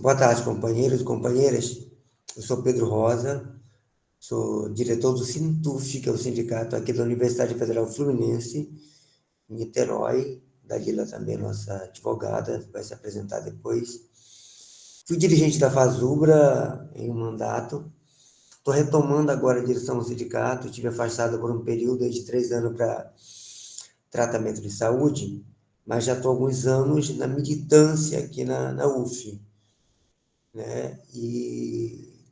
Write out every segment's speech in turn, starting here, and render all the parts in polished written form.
Boa tarde, companheiros e companheiras. Eu sou Pedro Rosa, sou diretor do Sintuf, que é o sindicato aqui da Universidade Federal Fluminense, em Niterói. Dalila também, nossa advogada, vai se apresentar depois. Fui dirigente da Fazubra em um mandato. Estou retomando agora a direção do sindicato. Estive afastado por um período de 3 anos para tratamento de saúde, mas já estou há alguns anos na militância aqui na UF, né?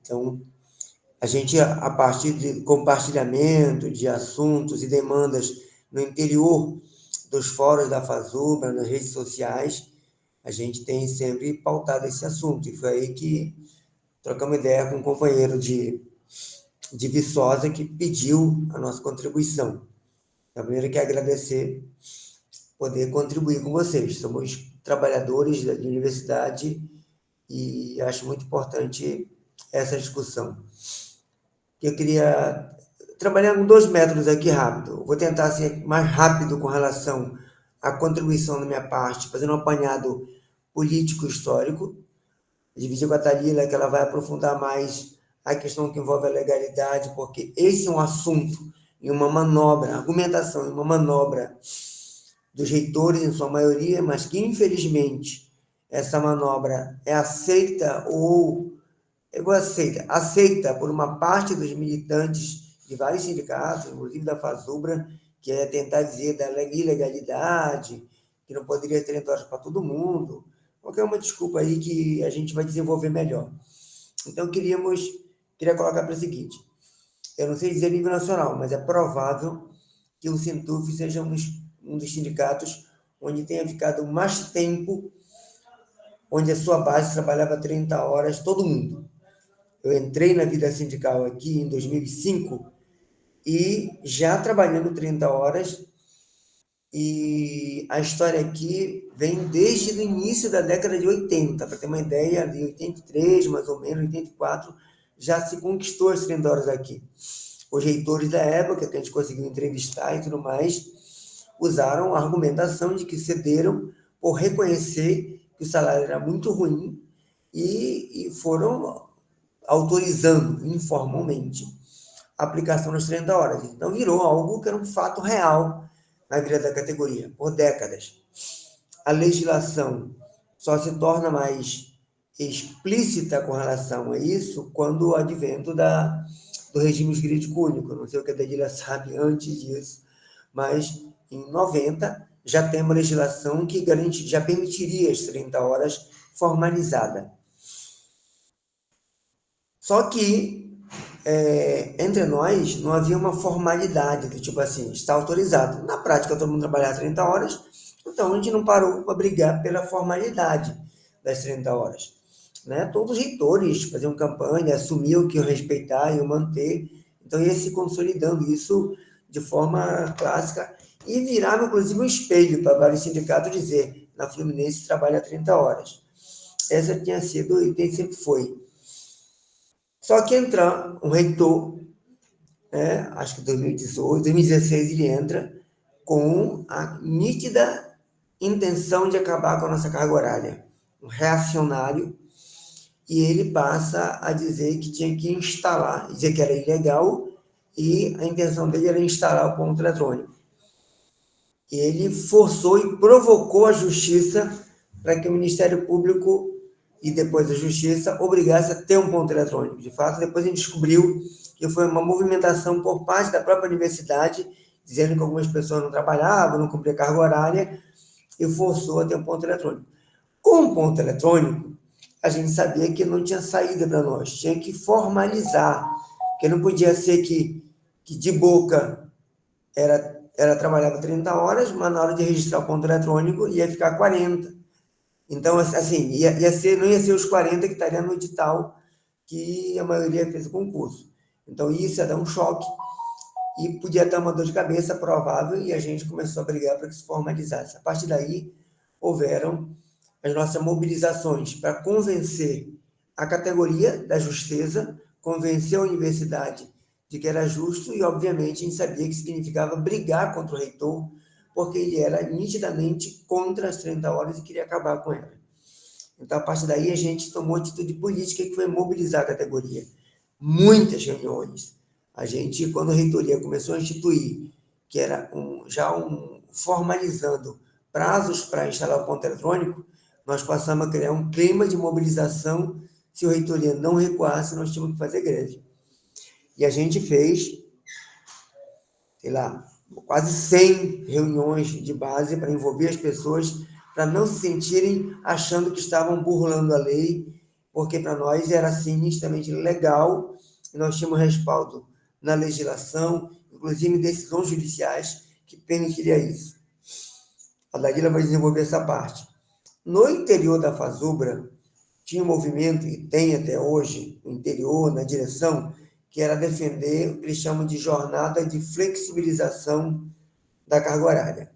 Então, a gente, a partir de compartilhamento de assuntos e demandas no interior dos fóruns da Fazubra, nas redes sociais, a gente tem sempre pautado esse assunto. E foi aí que trocamos ideia com um companheiro de Viçosa que pediu a nossa contribuição. A primeira que agradecer poder contribuir com vocês. Somos trabalhadores da universidade e acho muito importante essa discussão. Eu queria trabalhar com 2 métodos aqui rápido. Vou tentar ser mais rápido com relação à contribuição da minha parte, fazendo um apanhado político-histórico, dividir com a Dalila, que ela vai aprofundar mais a questão que envolve a legalidade, porque esse é um assunto em uma manobra, argumentação em uma manobra dos reitores, em sua maioria, mas que, infelizmente, essa manobra é aceita aceita por uma parte dos militantes de vários sindicatos, inclusive da Fazubra, que é tentar dizer da ilegalidade, que não poderia ter 30 horas para todo mundo. Qualquer uma desculpa aí que a gente vai desenvolver melhor. Então, queria colocar para o seguinte, eu não sei dizer nível nacional, mas é provável que o Sintuf seja um dos sindicatos onde tenha ficado mais tempo, onde a sua base trabalhava 30 horas, todo mundo. Eu entrei na vida sindical aqui em 2005 e já trabalhando 30 horas, e a história aqui vem desde o início da década de 80, para ter uma ideia, de 83, mais ou menos, 84, já se conquistou as 30 horas aqui. Os reitores da época, que a gente conseguiu entrevistar e tudo mais, usaram a argumentação de que cederam por reconhecer que o salário era muito ruim e foram autorizando informalmente a aplicação das 30 horas. Então, virou algo que era um fato real na vida da categoria, por décadas. A legislação só se torna mais explícita com relação a isso quando o advento do regime jurídico único. Não sei o que a Dedilha sabe antes disso, mas em 90 já tem uma legislação que já permitiria as 30 horas formalizada. Só que entre nós não havia uma formalidade do tipo assim, está autorizado. Na prática, todo mundo trabalhava 30 horas, então a gente não parou para brigar pela formalidade das 30 horas. Né? Todos os reitores faziam campanha, assumiam que iam respeitar, iam manter, então ia se consolidando isso de forma clássica e virava, inclusive, um espelho para vários sindicatos dizer, na Fluminense trabalha 30 horas. Essa tinha sido e sempre foi. Só que entra um reitor, né, acho que 2018, 2016 ele entra com a nítida intenção de acabar com a nossa carga horária. Um reacionário, e ele passa a dizer que tinha que instalar, dizer que era ilegal, e a intenção dele era instalar o ponto eletrônico. Ele forçou e provocou a justiça para que o Ministério Público e depois a Justiça obrigasse a ter um ponto eletrônico. De fato, depois a gente descobriu que foi uma movimentação por parte da própria universidade, dizendo que algumas pessoas não trabalhavam, não cumpriam carga horária, e forçou a ter um ponto eletrônico. Com o ponto eletrônico, a gente sabia que não tinha saída para nós, tinha que formalizar, porque não podia ser que de boca era trabalhava 30 horas, mas na hora de registrar o ponto eletrônico ia ficar 40. Então, assim, não ia ser os 40 que estariam no edital que a maioria fez o concurso. Então, isso ia dar um choque e podia dar uma dor de cabeça provável, e a gente começou a brigar para que se formalizasse. A partir daí, houveram as nossas mobilizações para convencer a categoria da justeza, convencer a universidade de que era justo, e, obviamente, a gente sabia que significava brigar contra o reitor, porque ele era nitidamente contra as 30 horas e queria acabar com ela. Então, a partir daí, a gente tomou atitude política que foi mobilizar a categoria. Muitas reuniões. A gente, quando a reitoria começou a instituir, que era formalizando prazos para instalar o ponto eletrônico, nós passamos a criar um clima de mobilização. Se a reitoria não recuasse, nós tínhamos que fazer greve. E a gente fez, sei lá, quase 100 reuniões de base para envolver as pessoas, para não se sentirem achando que estavam burlando a lei, porque para nós era assim, nitidamente legal, e nós tínhamos respaldo na legislação, inclusive decisões judiciais, que permitiria isso. A Dalila vai desenvolver essa parte. No interior da Fazubra, tinha um movimento, e tem até hoje, no interior, na direção, que era defender o que eles chamam de jornada de flexibilização da carga horária.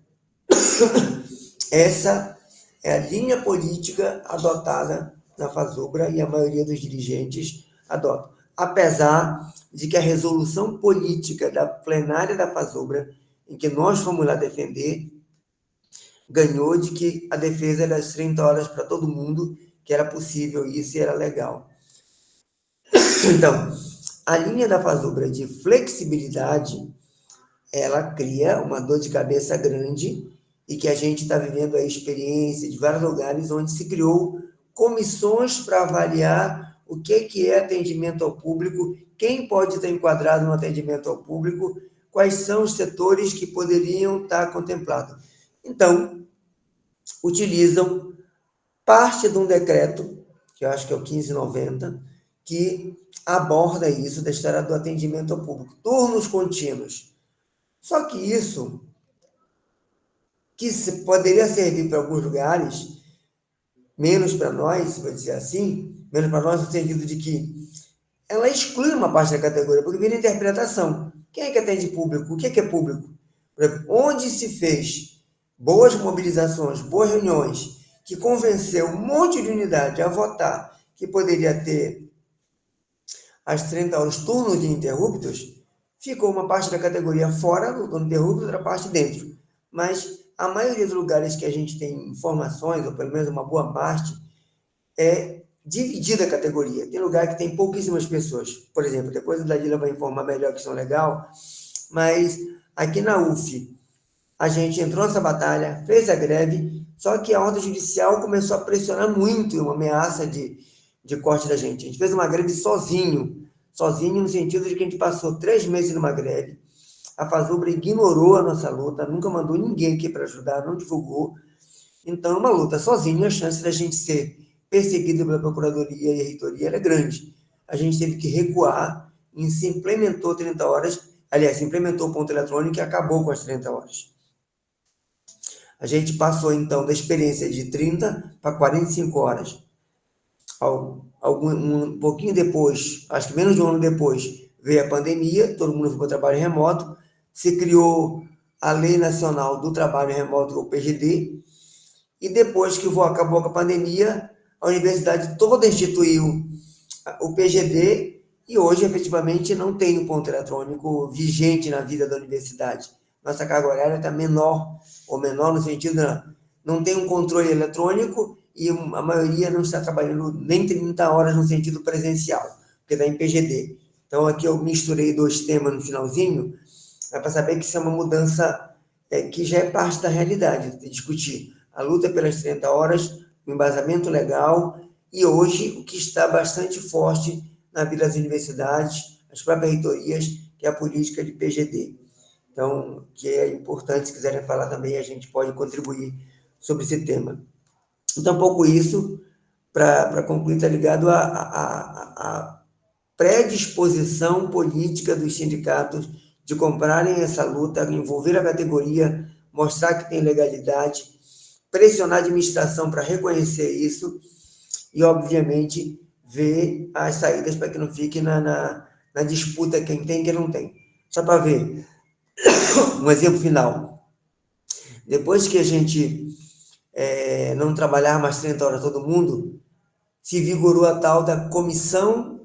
Essa é a linha política adotada na Fazubra e a maioria dos dirigentes adotam. Apesar de que a resolução política da plenária da Fazubra, em que nós fomos lá defender, ganhou de que a defesa era das 30 horas para todo mundo, que era possível isso e era legal. Então, a linha da Fazubra de flexibilidade, ela cria uma dor de cabeça grande e que a gente está vivendo a experiência de vários lugares onde se criou comissões para avaliar o que é atendimento ao público, quem pode estar enquadrado no atendimento ao público, quais são os setores que poderiam estar contemplados. Então, utilizam parte de um decreto, que eu acho que é o 1590, que aborda isso da história do atendimento ao público, turnos contínuos. Só que isso, que poderia servir para alguns lugares, menos para nós, vou dizer assim, menos para nós no sentido de que ela exclui uma parte da categoria, porque vira interpretação. Quem é que atende público? O que é público? Por exemplo, onde se fez boas mobilizações, boas reuniões, que convenceu um monte de unidade a votar que poderia ter as 30 horas turnos de ininterruptos, ficou uma parte da categoria fora do turno ininterrupto, outra parte dentro. Mas a maioria dos lugares que a gente tem informações, ou pelo menos uma boa parte, é dividida a categoria. Tem lugar que tem pouquíssimas pessoas. Por exemplo, depois a Dalila vai informar melhor a questão legal, mas aqui na UF, a gente entrou nessa batalha, fez a greve, só que a ordem judicial começou a pressionar muito, uma ameaça de corte da gente. A gente fez uma greve sozinho no sentido de que a gente passou 3 meses numa greve, a Fazubra ignorou a nossa luta, nunca mandou ninguém aqui para ajudar, não divulgou. Então, uma luta sozinho, a chance da gente ser perseguido pela Procuradoria e a Reitoria era grande. A gente teve que recuar e se implementou 30 horas, aliás, se implementou o ponto eletrônico e acabou com as 30 horas. A gente então, da experiência de 30 para 45 horas. Um pouquinho depois, acho que menos de um ano depois, veio a pandemia, todo mundo foi para o trabalho remoto, se criou a Lei Nacional do Trabalho Remoto, o PGD, e depois que acabou com a pandemia, a universidade toda instituiu o PGD e hoje, efetivamente, não tem o ponto eletrônico vigente na vida da universidade. Nossa carga horária está menor, ou menor no sentido, não tem um controle eletrônico e a maioria não está trabalhando nem 30 horas no sentido presencial, porque está em PGD. Então, aqui eu misturei 2 temas no finalzinho, para saber que isso é uma mudança que já é parte da realidade, de discutir a luta pelas 30 horas, o embasamento legal, e hoje o que está bastante forte na vida das universidades, as próprias reitorias, que é a política de PGD. Então, que é importante, se quiserem falar também, a gente pode contribuir sobre esse tema. Então, um pouco isso, para concluir, está ligado à predisposição política dos sindicatos de comprarem essa luta, envolver a categoria, mostrar que tem legalidade, pressionar a administração para reconhecer isso e, obviamente, ver as saídas para que não fique na disputa quem tem e quem não tem. Só para ver um exemplo final. Depois que a gente não trabalhar mais 30 horas todo mundo, se vigorou a tal da comissão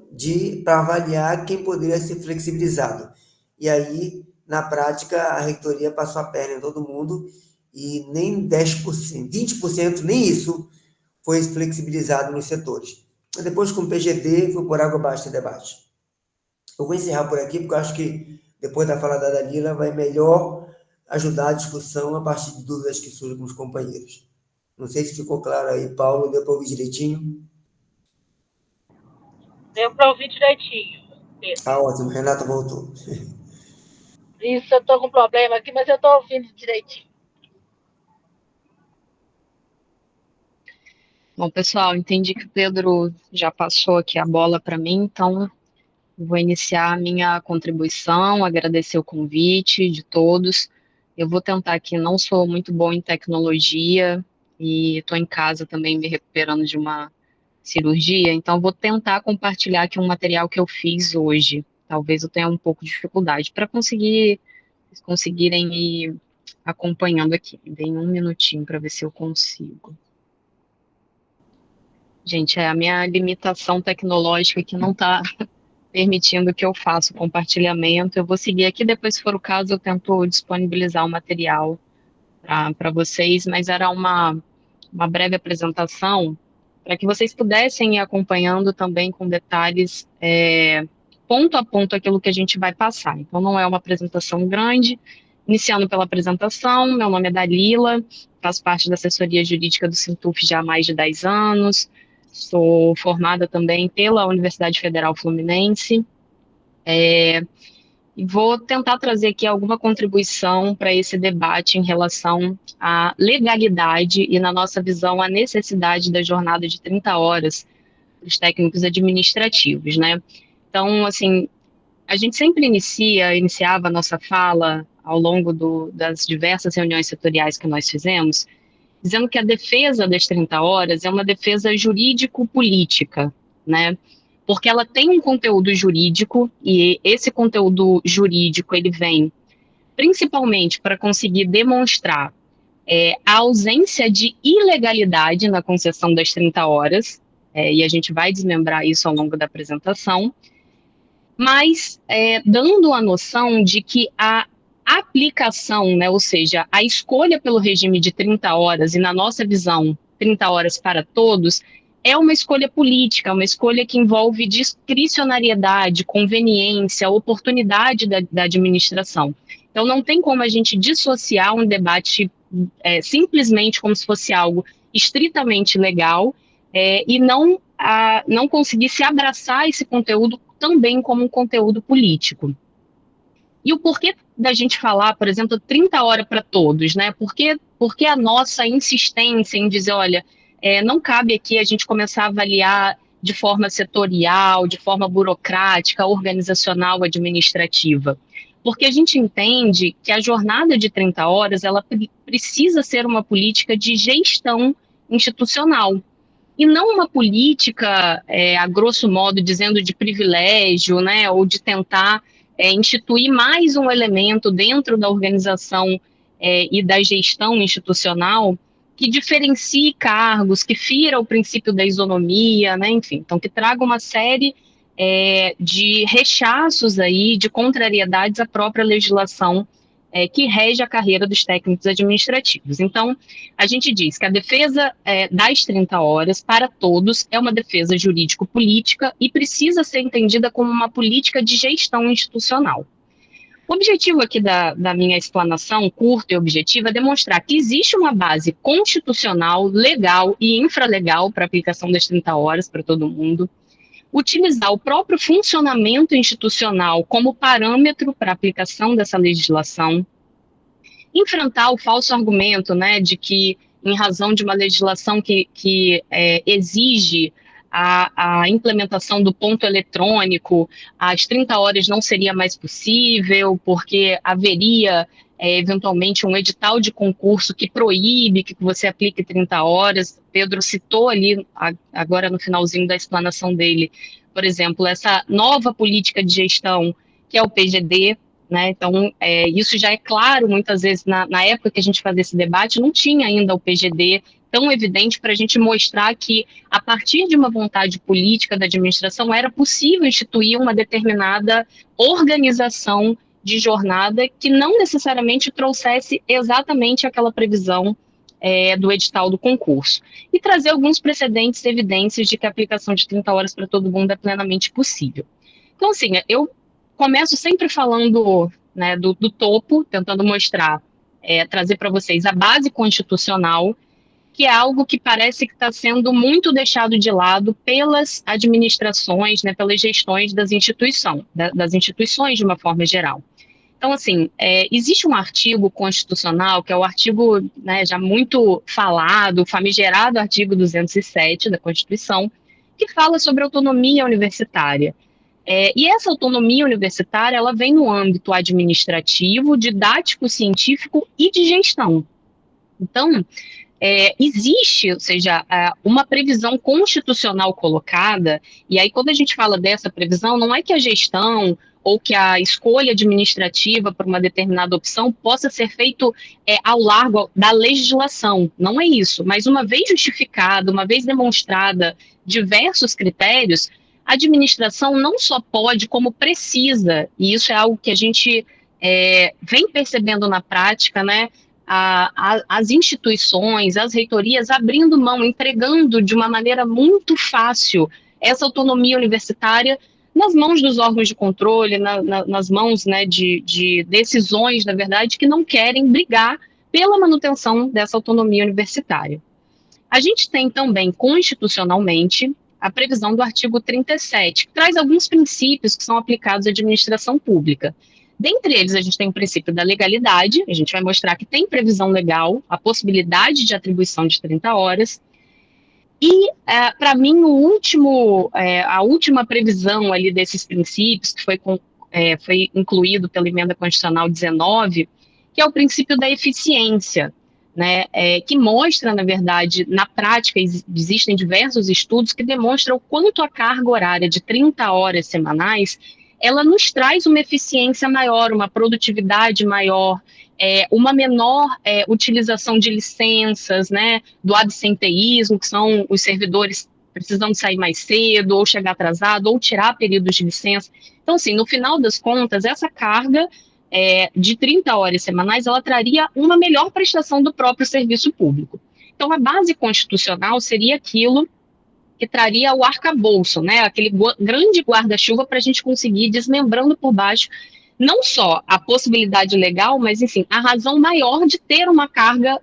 para avaliar quem poderia ser flexibilizado. E aí, na prática, a reitoria passou a perna em todo mundo e nem 10%, 20%, nem isso, foi flexibilizado nos setores. Depois, com o PGD, foi por água abaixo esse debate. Eu vou encerrar por aqui, porque eu acho que depois da fala da Dalila vai melhor ajudar a discussão a partir de dúvidas que surgem com os companheiros. Não sei se ficou claro aí, Paulo, deu para ouvir direitinho? Deu para ouvir direitinho, Pedro. Ah, ótimo, Renata voltou. Isso, eu estou com problema aqui, mas eu estou ouvindo direitinho. Bom, pessoal, entendi que o Pedro já passou aqui a bola para mim, então vou iniciar a minha contribuição, agradecer o convite de todos. Eu vou tentar aqui, não sou muito bom em tecnologia e estou em casa também me recuperando de uma cirurgia, então vou tentar compartilhar aqui um material que eu fiz hoje. Talvez eu tenha um pouco de dificuldade para conseguirem ir acompanhando aqui. Deem um minutinho para ver se eu consigo. Gente, é a minha limitação tecnológica que não está permitindo que eu faça o compartilhamento. Eu vou seguir aqui, depois, se for o caso, eu tento disponibilizar o material para vocês, mas era uma breve apresentação para que vocês pudessem ir acompanhando também com detalhes, ponto a ponto, aquilo que a gente vai passar. Então, não é uma apresentação grande. Iniciando pela apresentação, meu nome é Dalila, faço parte da assessoria jurídica do Sintuf já há mais de 10 anos, sou formada também pela Universidade Federal Fluminense, e vou tentar trazer aqui alguma contribuição para esse debate em relação à legalidade e, na nossa visão, a necessidade da jornada de 30 horas para os técnicos administrativos, né? Então, assim, a gente sempre iniciava a nossa fala ao longo das diversas reuniões setoriais que nós fizemos, dizendo que a defesa das 30 horas é uma defesa jurídico-política, né? Porque ela tem um conteúdo jurídico, e esse conteúdo jurídico, ele vem principalmente para conseguir demonstrar a ausência de ilegalidade na concessão das 30 horas, e a gente vai desmembrar isso ao longo da apresentação, mas dando a noção de que a aplicação, né, ou seja, a escolha pelo regime de 30 horas, e na nossa visão, 30 horas para todos, é uma escolha política, uma escolha que envolve discricionariedade, conveniência, oportunidade da administração. Então, não tem como a gente dissociar um debate simplesmente como se fosse algo estritamente legal e não conseguir se abraçar esse conteúdo também como um conteúdo político. E o porquê da gente falar, por exemplo, 30 horas para todos, né? Porque a nossa insistência em dizer, olha, não cabe aqui a gente começar a avaliar de forma setorial, de forma burocrática, organizacional, administrativa. Porque a gente entende que a jornada de 30 horas, ela precisa ser uma política de gestão institucional, e não uma política, a grosso modo, dizendo de privilégio, né, ou de tentar instituir mais um elemento dentro da organização e da gestão institucional que diferencie cargos, que fira o princípio da isonomia, né, enfim, então que traga uma série de rechaços aí, de contrariedades à própria legislação que rege a carreira dos técnicos administrativos. Então, a gente diz que a defesa das 30 horas para todos é uma defesa jurídico-política e precisa ser entendida como uma política de gestão institucional. O objetivo aqui da minha explanação, curta e objetiva, é demonstrar que existe uma base constitucional, legal e infralegal para a aplicação das 30 horas para todo mundo, utilizar o próprio funcionamento institucional como parâmetro para a aplicação dessa legislação, enfrentar o falso argumento, né, de que, em razão de uma legislação que exige a implementação do ponto eletrônico, as 30 horas não seria mais possível, porque haveria, eventualmente, um edital de concurso que proíbe que você aplique 30 horas. Pedro citou ali, agora no finalzinho da explanação dele, por exemplo, essa nova política de gestão, que é o PGD, né? Então, isso já é claro, muitas vezes, na época que a gente fazia esse debate, não tinha ainda o PGD tão evidente para a gente mostrar que, a partir de uma vontade política da administração, era possível instituir uma determinada organização de jornada que não necessariamente trouxesse exatamente aquela previsão do edital do concurso, e trazer alguns precedentes e evidências de que a aplicação de 30 horas para todo mundo é plenamente possível. Então, assim, eu começo sempre falando, né, do topo, tentando mostrar, trazer para vocês a base constitucional, que é algo que parece que está sendo muito deixado de lado pelas administrações, né, pelas gestões das instituições de uma forma geral. Então, assim, existe um artigo constitucional, que é o artigo, né, já muito falado, famigerado artigo 207 da Constituição, que fala sobre autonomia universitária. E essa autonomia universitária, ela vem no âmbito administrativo, didático, científico e de gestão. Então, existe, ou seja, uma previsão constitucional colocada, e aí quando a gente fala dessa previsão, não é que a gestão ou que a escolha administrativa por uma determinada opção possa ser feito ao largo da legislação, não é isso, mas uma vez justificada, uma vez demonstrada diversos critérios, a administração não só pode, como precisa, e isso é algo que a gente vem percebendo na prática, né, as instituições, as reitorias abrindo mão, entregando de uma maneira muito fácil essa autonomia universitária nas mãos dos órgãos de controle, nas mãos, né, de decisões, na verdade, que não querem brigar pela manutenção dessa autonomia universitária. A gente tem também, constitucionalmente, a previsão do artigo 37, que traz alguns princípios que são aplicados à administração pública. Dentre eles, a gente tem o princípio da legalidade, a gente vai mostrar que tem previsão legal, a possibilidade de atribuição de 30 horas, e, para mim, a última previsão ali desses princípios, que foi incluído pela Emenda Constitucional 19, que é o princípio da eficiência, né, que mostra, na verdade, na prática, existem diversos estudos que demonstram o quanto a carga horária de 30 horas semanais ela nos traz uma eficiência maior, uma produtividade maior, uma menor utilização de licenças, né, do absenteísmo, que são os servidores precisando sair mais cedo, ou chegar atrasado, ou tirar períodos de licença. Então, assim, no final das contas, essa carga de 30 horas semanais, ela traria uma melhor prestação do próprio serviço público. Então, a base constitucional seria aquilo que traria o arcabouço, né, aquele grande guarda-chuva para a gente conseguir ir desmembrando por baixo, não só a possibilidade legal, mas, enfim, a razão maior de ter uma carga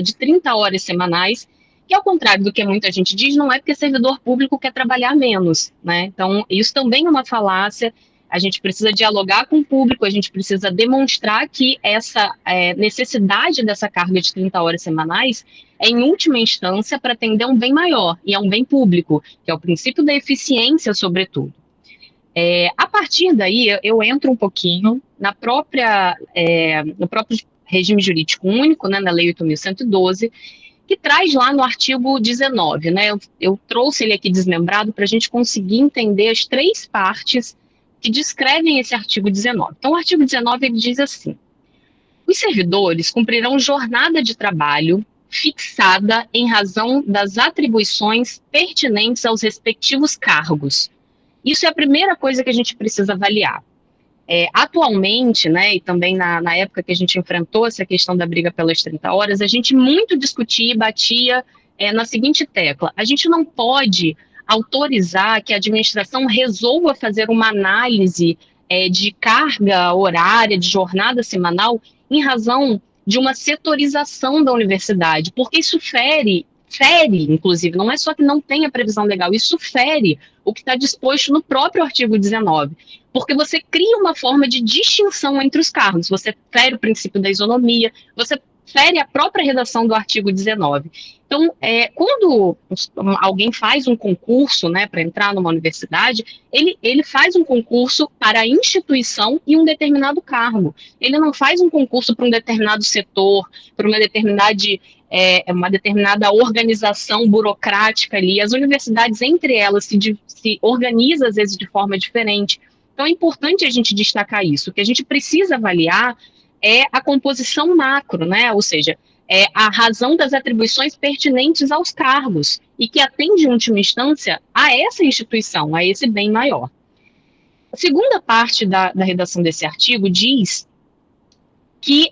de 30 horas semanais, que, ao contrário do que muita gente diz, não é porque servidor público quer trabalhar menos, né? Então, isso também é uma falácia. A gente precisa dialogar com o público, a gente precisa demonstrar que essa necessidade dessa carga de 30 horas semanais em última instância, para atender um bem maior, e é um bem público, que é o princípio da eficiência, sobretudo. A partir daí, eu entro um pouquinho no próprio regime jurídico único, né, na Lei 8.112, que traz lá no artigo 19, né, eu trouxe ele aqui desmembrado para a gente conseguir entender as três partes que descrevem esse artigo 19. Então, o artigo 19, ele diz assim: os servidores cumprirão jornada de trabalho fixada em razão das atribuições pertinentes aos respectivos cargos. Isso é a primeira coisa que a gente precisa avaliar. Atualmente, né, e também na época que a gente enfrentou essa questão da briga pelas 30 horas, a gente muito discutia e batia na seguinte tecla: a gente não pode autorizar que a administração resolva fazer uma análise de carga horária, de jornada semanal, em razão de uma setorização da universidade, porque isso fere, inclusive, não é só que não tenha previsão legal, isso fere o que está disposto no próprio artigo 19, porque você cria uma forma de distinção entre os cargos, você fere o princípio da isonomia, você fere a própria redação do artigo 19. Então, quando alguém faz um concurso, né, para entrar numa universidade, ele faz um concurso para a instituição e um determinado cargo. Ele não faz um concurso para um determinado setor, para uma determinada organização burocrática ali. As universidades, entre elas, se organizam, às vezes, de forma diferente. Então, é importante a gente destacar isso. O que a gente precisa avaliar é a composição macro, né? Ou seja, a razão das atribuições pertinentes aos cargos e que atende, em última instância, a essa instituição, a esse bem maior. A segunda parte da redação desse artigo diz que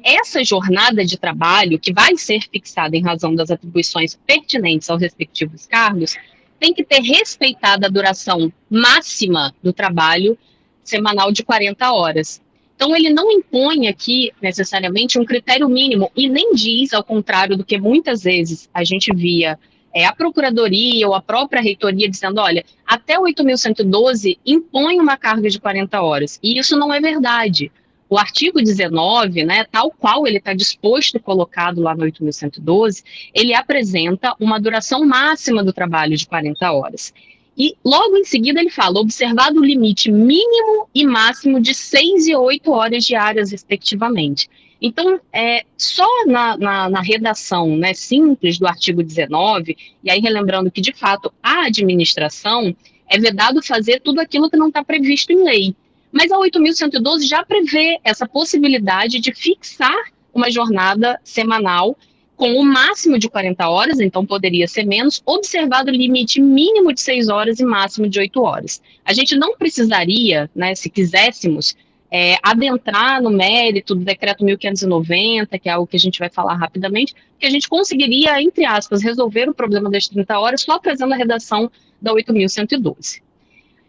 essa jornada de trabalho, que vai ser fixada em razão das atribuições pertinentes aos respectivos cargos, tem que ter respeitado a duração máxima do trabalho semanal de 40 horas. Então, ele não impõe aqui, necessariamente, um critério mínimo, e nem diz, ao contrário do que muitas vezes a gente via a Procuradoria ou a própria Reitoria dizendo, olha, até 8.112 impõe uma carga de 40 horas, e isso não é verdade. O artigo 19, né, tal qual ele está disposto e colocado lá no 8.112, ele apresenta uma duração máxima do trabalho de 40 horas. E logo em seguida ele fala, observado o limite mínimo e máximo de 6 e 8 horas diárias, respectivamente. Então, só na redação, né, simples do artigo 19, e aí relembrando que, de fato, a administração é vedado fazer tudo aquilo que não está previsto em lei. Mas a 8.112 já prevê essa possibilidade de fixar uma jornada semanal com o máximo de 40 horas, então poderia ser menos, observado o limite mínimo de 6 horas e máximo de 8 horas. A gente não precisaria, né, se quiséssemos, adentrar no mérito do decreto 1590, que é algo que a gente vai falar rapidamente, que a gente conseguiria, entre aspas, resolver o problema das 30 horas só trazendo a redação da 8.112.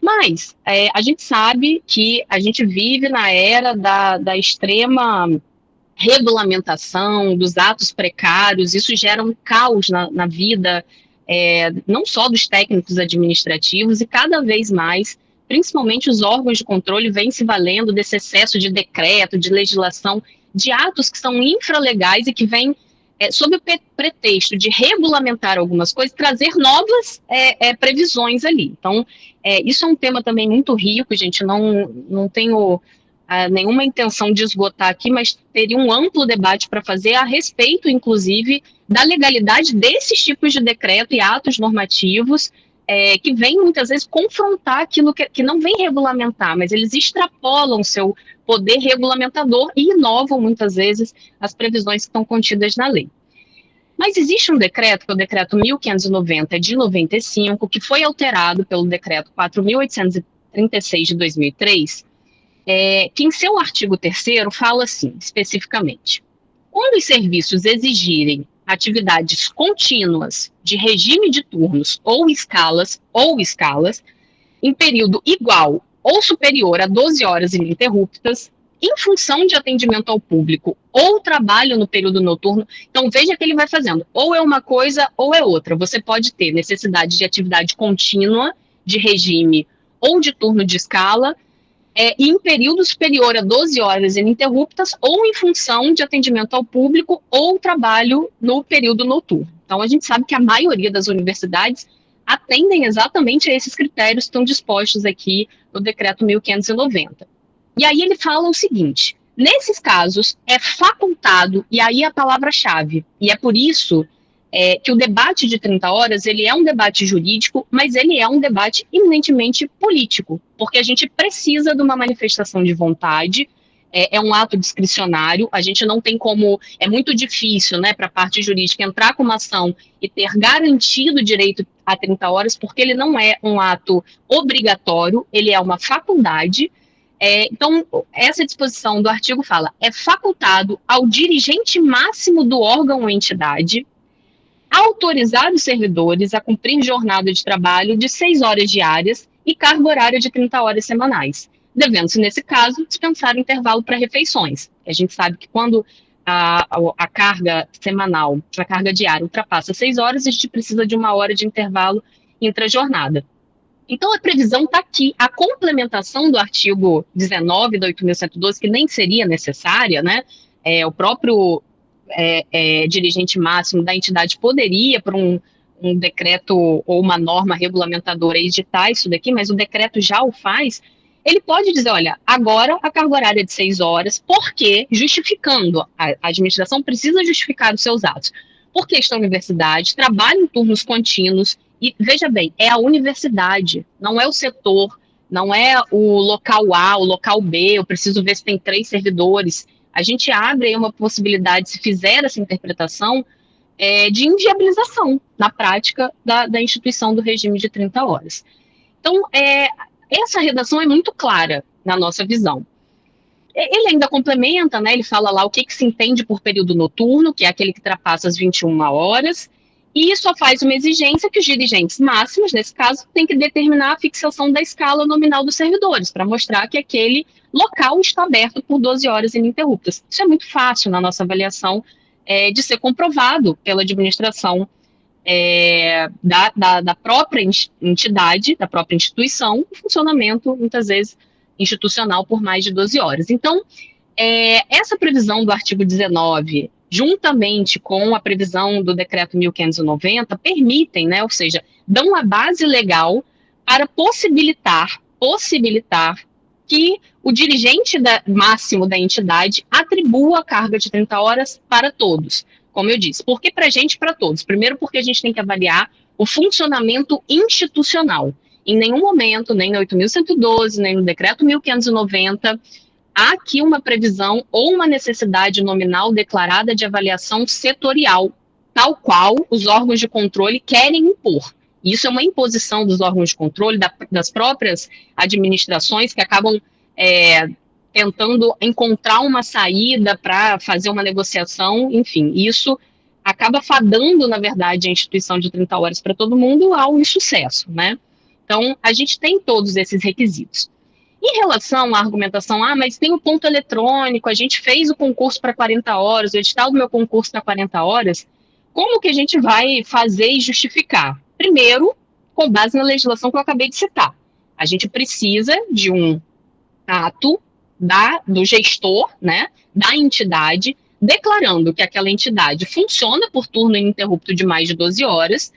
Mas a gente sabe que a gente vive na era da extrema regulamentação, dos atos precários, isso gera um caos na vida, não só dos técnicos administrativos, e cada vez mais, principalmente os órgãos de controle, vêm se valendo desse excesso de decreto, de legislação, de atos que são infralegais e que vêm, sob o pretexto de regulamentar algumas coisas, trazer novas previsões ali. Então, isso é um tema também muito rico, gente, não tenho nenhuma intenção de esgotar aqui, mas teria um amplo debate para fazer a respeito, inclusive, da legalidade desses tipos de decreto e atos normativos que vêm, muitas vezes, confrontar aquilo que não vem regulamentar, mas eles extrapolam seu poder regulamentador e inovam, muitas vezes, as previsões que estão contidas na lei. Mas existe um decreto, que é o decreto 1590 de 95, que foi alterado pelo decreto 4.836 de 2003, que em seu artigo 3º fala assim, especificamente, quando os serviços exigirem atividades contínuas de regime de turnos ou escalas, em período igual ou superior a 12 horas ininterruptas, em função de atendimento ao público ou trabalho no período noturno, então veja que ele vai fazendo, ou é uma coisa ou é outra, você pode ter necessidade de atividade contínua, de regime ou de turno de escala, em período superior a 12 horas ininterruptas ou em função de atendimento ao público ou trabalho no período noturno. Então, a gente sabe que a maioria das universidades atendem exatamente a esses critérios que estão dispostos aqui no decreto 1590. E aí ele fala o seguinte, nesses casos é facultado, e aí é a palavra-chave, e é por isso que o debate de 30 horas, ele é um debate jurídico, mas ele é um debate eminentemente político, porque a gente precisa de uma manifestação de vontade, é um ato discricionário, a gente não tem como, é muito difícil, né, para a parte jurídica entrar com uma ação e ter garantido o direito a 30 horas, porque ele não é um ato obrigatório, ele é uma faculdade. Então, essa disposição do artigo fala, é facultado ao dirigente máximo do órgão ou entidade autorizar os servidores a cumprir jornada de trabalho de 6 horas diárias e carga horária de 30 horas semanais, devendo-se, nesse caso, dispensar o intervalo para refeições. A gente sabe que quando a carga semanal, a carga diária ultrapassa 6 horas, a gente precisa de 1 hora de intervalo intra-jornada. Então, a previsão está aqui, a complementação do artigo 19 da 8.112, que nem seria necessária, né? O próprio dirigente máximo da entidade poderia, por um decreto ou uma norma regulamentadora, editar isso daqui, mas o decreto já o faz, ele pode dizer, olha, agora a carga horária é de 6 horas, porque, justificando, a administração precisa justificar os seus atos, porque esta universidade trabalha em turnos contínuos, e veja bem, é a universidade, não é o setor, não é o local A, o local B, eu preciso ver se tem 3 servidores. A gente abre aí uma possibilidade, se fizer essa interpretação, de inviabilização na prática da instituição do regime de 30 horas. Então, essa redação é muito clara na nossa visão. Ele ainda complementa, né? Ele fala lá o que se entende por período noturno, que é aquele que ultrapassa as 21 horas, e só faz uma exigência que os dirigentes máximos, nesse caso, têm que determinar a fixação da escala nominal dos servidores, para mostrar que aquele local está aberto por 12 horas ininterruptas. Isso é muito fácil na nossa avaliação de ser comprovado pela administração da própria entidade, da própria instituição, o funcionamento, muitas vezes, institucional por mais de 12 horas. Então, essa previsão do artigo 19, juntamente com a previsão do decreto 1590, permitem, né, ou seja, dão a base legal para possibilitar que o dirigente máximo da entidade atribua a carga de 30 horas para todos, como eu disse. Por que para a gente e para todos? Primeiro, porque a gente tem que avaliar o funcionamento institucional. Em nenhum momento, nem no 8.112, nem no decreto 1590, há aqui uma previsão ou uma necessidade nominal declarada de avaliação setorial, tal qual os órgãos de controle querem impor. Isso é uma imposição dos órgãos de controle, das próprias administrações que acabam tentando encontrar uma saída para fazer uma negociação, enfim, isso acaba fadando, na verdade, a instituição de 30 horas para todo mundo ao insucesso, né? Então, a gente tem todos esses requisitos. Em relação à argumentação, mas tem o ponto eletrônico, a gente fez o concurso para 40 horas, o edital do meu concurso para 40 horas, como que a gente vai fazer e justificar? Primeiro, com base na legislação que eu acabei de citar. A gente precisa de um ato do gestor, né, da entidade, declarando que aquela entidade funciona por turno ininterrupto de mais de 12 horas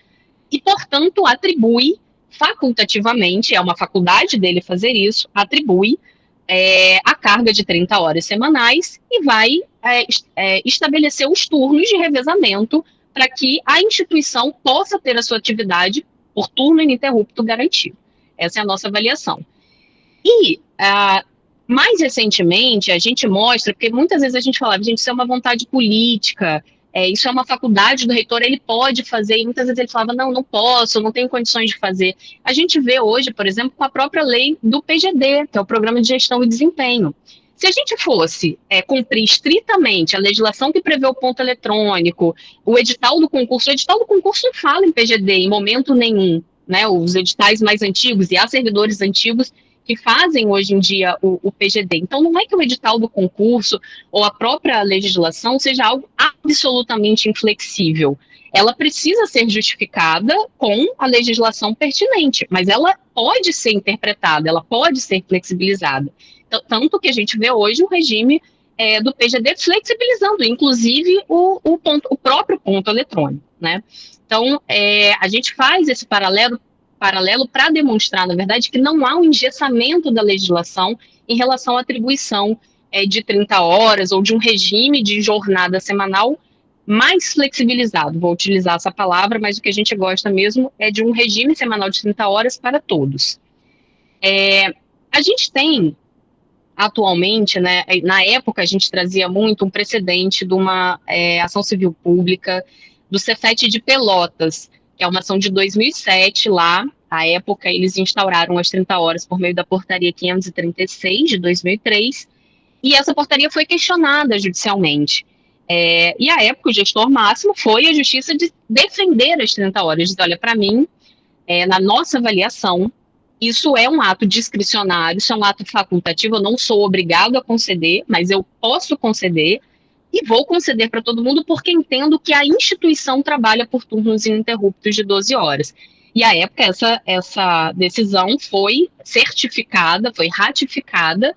e, portanto, atribui facultativamente, é uma faculdade dele fazer isso, atribui a carga de 30 horas semanais e vai estabelecer os turnos de revezamento para que a instituição possa ter a sua atividade por turno ininterrupto garantido. Essa é a nossa avaliação. E, mais recentemente, a gente mostra, porque muitas vezes a gente falava, gente, isso é uma vontade política, isso é uma faculdade do reitor, ele pode fazer, e muitas vezes ele falava, não posso, não tenho condições de fazer. A gente vê hoje, por exemplo, com a própria lei do PGD, que é o Programa de Gestão e Desempenho. Se a gente fosse cumprir estritamente a legislação que prevê o ponto eletrônico, o edital do concurso não fala em PGD em momento nenhum, né? Os editais mais antigos, e há servidores antigos que fazem hoje em dia o PGD. Então, não é que o edital do concurso ou a própria legislação seja algo absolutamente inflexível. Ela precisa ser justificada com a legislação pertinente, mas ela pode ser interpretada, ela pode ser flexibilizada. Então, tanto que a gente vê hoje o regime do PGD flexibilizando, inclusive o próprio ponto eletrônico, né? Então, a gente faz esse paralelo para demonstrar, na verdade, que não há um engessamento da legislação em relação à atribuição de 30 horas ou de um regime de jornada semanal mais flexibilizado. Vou utilizar essa palavra, mas o que a gente gosta mesmo é de um regime semanal de 30 horas para todos. A gente tem, atualmente, né, na época a gente trazia muito um precedente de uma ação civil pública do Cefet de Pelotas, que é uma ação de 2007 lá. À época, eles instauraram as 30 horas por meio da portaria 536 de 2003, e essa portaria foi questionada judicialmente. E à época, o gestor máximo foi a justiça de defender as 30 horas, dizer, olha, para mim, na nossa avaliação, isso é um ato discricionário, isso é um ato facultativo, eu não sou obrigado a conceder, mas eu posso conceder, e vou conceder para todo mundo porque entendo que a instituição trabalha por turnos ininterruptos de 12 horas. E, à época, essa decisão foi certificada, foi ratificada,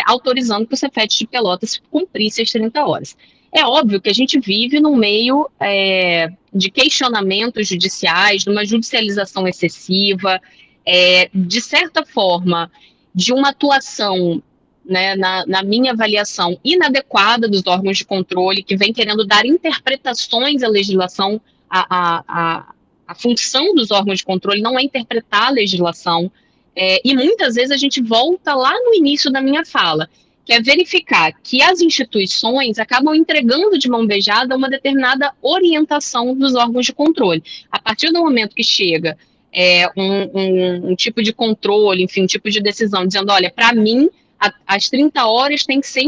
autorizando que o Cefet de Pelotas cumprisse as 30 horas. É óbvio que a gente vive num meio de questionamentos judiciais, de uma judicialização excessiva, de certa forma, de uma atuação, né, na minha avaliação, inadequada dos órgãos de controle, que vem querendo dar interpretações à legislação. A função dos órgãos de controle não é interpretar a legislação, e muitas vezes a gente volta lá no início da minha fala, que é verificar que as instituições acabam entregando de mão beijada uma determinada orientação dos órgãos de controle. A partir do momento que chega um tipo de controle, enfim, um tipo de decisão, dizendo, olha, para mim, as 30 horas têm que ser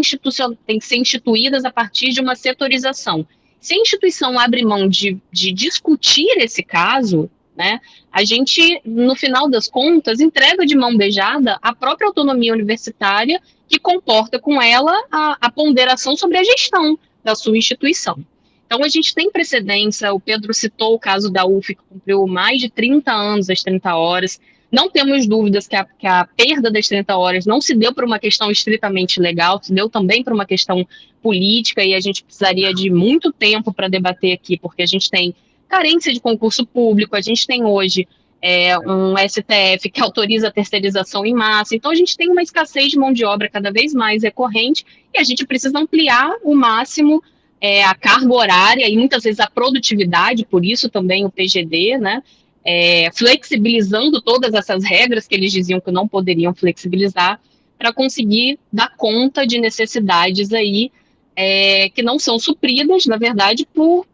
instituídas a partir de uma setorização. Se a instituição abre mão de discutir esse caso, né, a gente, no final das contas, entrega de mão beijada a própria autonomia universitária, que comporta com ela a ponderação sobre a gestão da sua instituição. Então, a gente tem precedência, o Pedro citou o caso da UF, que cumpriu mais de 30 anos as 30 horas. Não temos dúvidas que a perda das 30 horas não se deu por uma questão estritamente legal, se deu também por uma questão política, e a gente precisaria de muito tempo para debater aqui, porque a gente tem carência de concurso público, a gente tem hoje um STF que autoriza a terceirização em massa, então a gente tem uma escassez de mão de obra cada vez mais recorrente, e a gente precisa ampliar o máximo a carga horária e muitas vezes a produtividade, por isso também o PGD, né, flexibilizando todas essas regras que eles diziam que não poderiam flexibilizar, para conseguir dar conta de necessidades aí que não são supridas, na verdade, por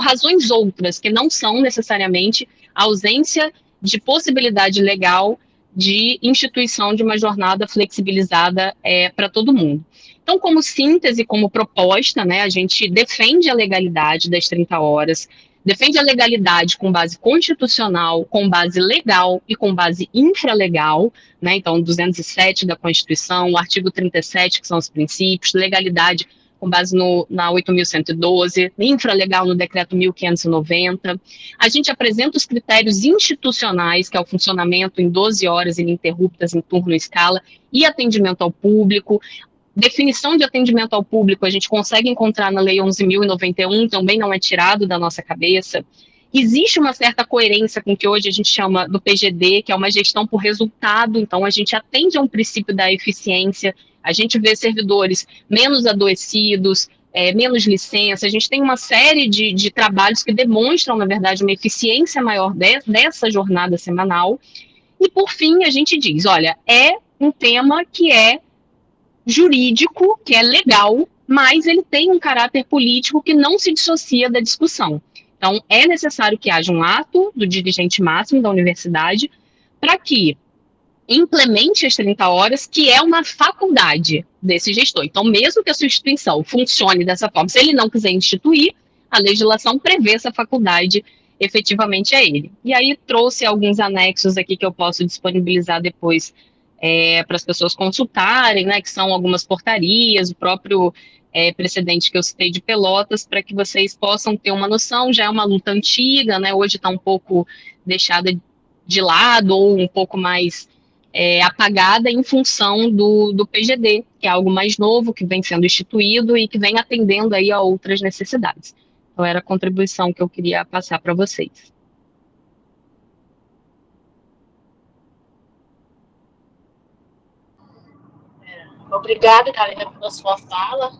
razões outras, que não são necessariamente a ausência de possibilidade legal de instituição de uma jornada flexibilizada para todo mundo. Então, como síntese, como proposta, né, a gente defende a legalidade das 30 horas, defende a legalidade com base constitucional, com base legal e com base infralegal, né, então 207 da Constituição, o artigo 37, que são os princípios, legalidade com base na 8.112, infralegal no decreto 1.590. A gente apresenta os critérios institucionais, que é o funcionamento em 12 horas ininterruptas, em turno e escala, e atendimento ao público. Definição de atendimento ao público a gente consegue encontrar na Lei 11.091, também não é tirado da nossa cabeça. Existe uma certa coerência com o que hoje a gente chama do PGD, que é uma gestão por resultado, então a gente atende a um princípio da eficiência, a gente vê servidores menos adoecidos, menos licença, a gente tem uma série de trabalhos que demonstram, na verdade, uma eficiência maior dessa jornada semanal. E, por fim, a gente diz, olha, é um tema que é jurídico, que é legal, mas ele tem um caráter político que não se dissocia da discussão. Então, é necessário que haja um ato do dirigente máximo da universidade para que implemente as 30 horas, que é uma faculdade desse gestor. Então, mesmo que a sua instituição funcione dessa forma, se ele não quiser instituir, a legislação prevê essa faculdade efetivamente a ele. E aí trouxe alguns anexos aqui que eu posso disponibilizar depois para as pessoas consultarem, né, que são algumas portarias, o próprio precedente que eu citei de Pelotas, para que vocês possam ter uma noção. Já é uma luta antiga, né, hoje está um pouco deixada de lado, ou um pouco mais apagada em função do PGD, que é algo mais novo, que vem sendo instituído e que vem atendendo aí a outras necessidades. Então, era a contribuição que eu queria passar para vocês. Obrigada, Karina, pela sua fala.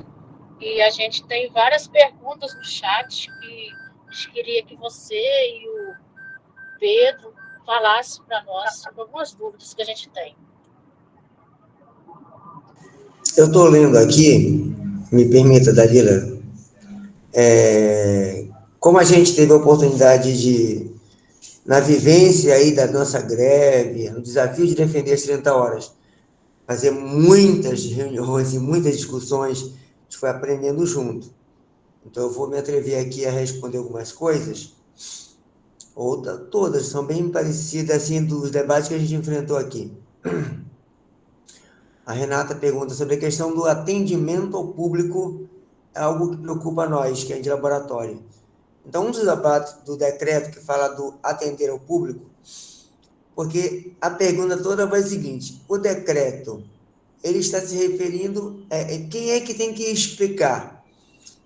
E a gente tem várias perguntas no chat que a gente queria que você e o Pedro falassem para nós sobre algumas dúvidas que a gente tem. Eu estou lendo aqui, me permita, Dalila, como a gente teve a oportunidade de, na vivência aí da nossa greve, no desafio de defender as 30 horas, fazer muitas reuniões e muitas discussões, a gente foi aprendendo junto. Então, eu vou me atrever aqui a responder algumas coisas, todas são bem parecidas, assim, dos debates que a gente enfrentou aqui. A Renata pergunta sobre a questão do atendimento ao público, é algo que preocupa nós, que é de laboratório. Então, um dos debates do decreto que fala do atender ao público, porque a pergunta toda vai ser o seguinte, o decreto, ele está se referindo, quem é que tem que explicar?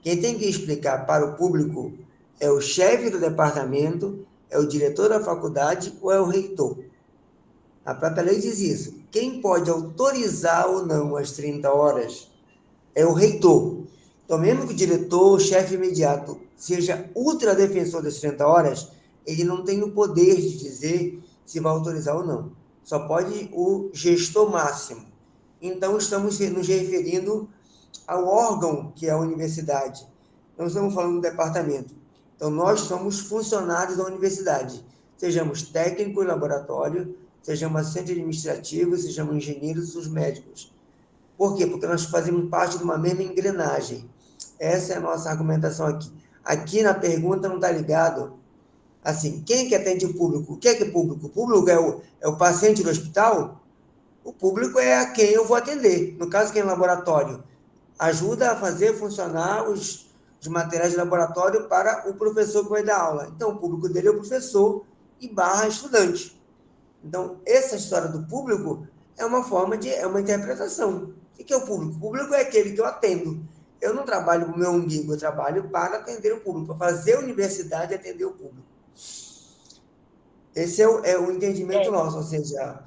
Quem tem que explicar para o público é o chefe do departamento, é o diretor da faculdade ou é o reitor? A própria lei diz isso. Quem pode autorizar ou não as 30 horas é o reitor. Então, mesmo que o diretor, o chefe imediato, seja ultradefensor das 30 horas, ele não tem o poder de dizer se vai autorizar ou não. Só pode o gestor máximo. Então, estamos nos referindo ao órgão que é a universidade. Não estamos falando do departamento. Então, nós somos funcionários da universidade. Sejamos técnicos, laboratório, sejamos assistentes administrativos, sejamos engenheiros, os médicos. Por quê? Porque nós fazemos parte de uma mesma engrenagem. Essa é a nossa argumentação aqui. Aqui na pergunta não está ligado, assim, quem que atende o público? O que é público? O público é o paciente do hospital? O público é a quem eu vou atender. No caso, quem é laboratório, ajuda a fazer funcionar os materiais de laboratório para o professor que vai dar aula. Então, o público dele é o professor e barra estudante. Então, essa história do público é uma forma é uma interpretação. O que é o público? O público é aquele que eu atendo. Eu não trabalho para o meu umbigo, eu trabalho para atender o público, para fazer a universidade atender o público. Esse é o entendimento nosso, ou seja,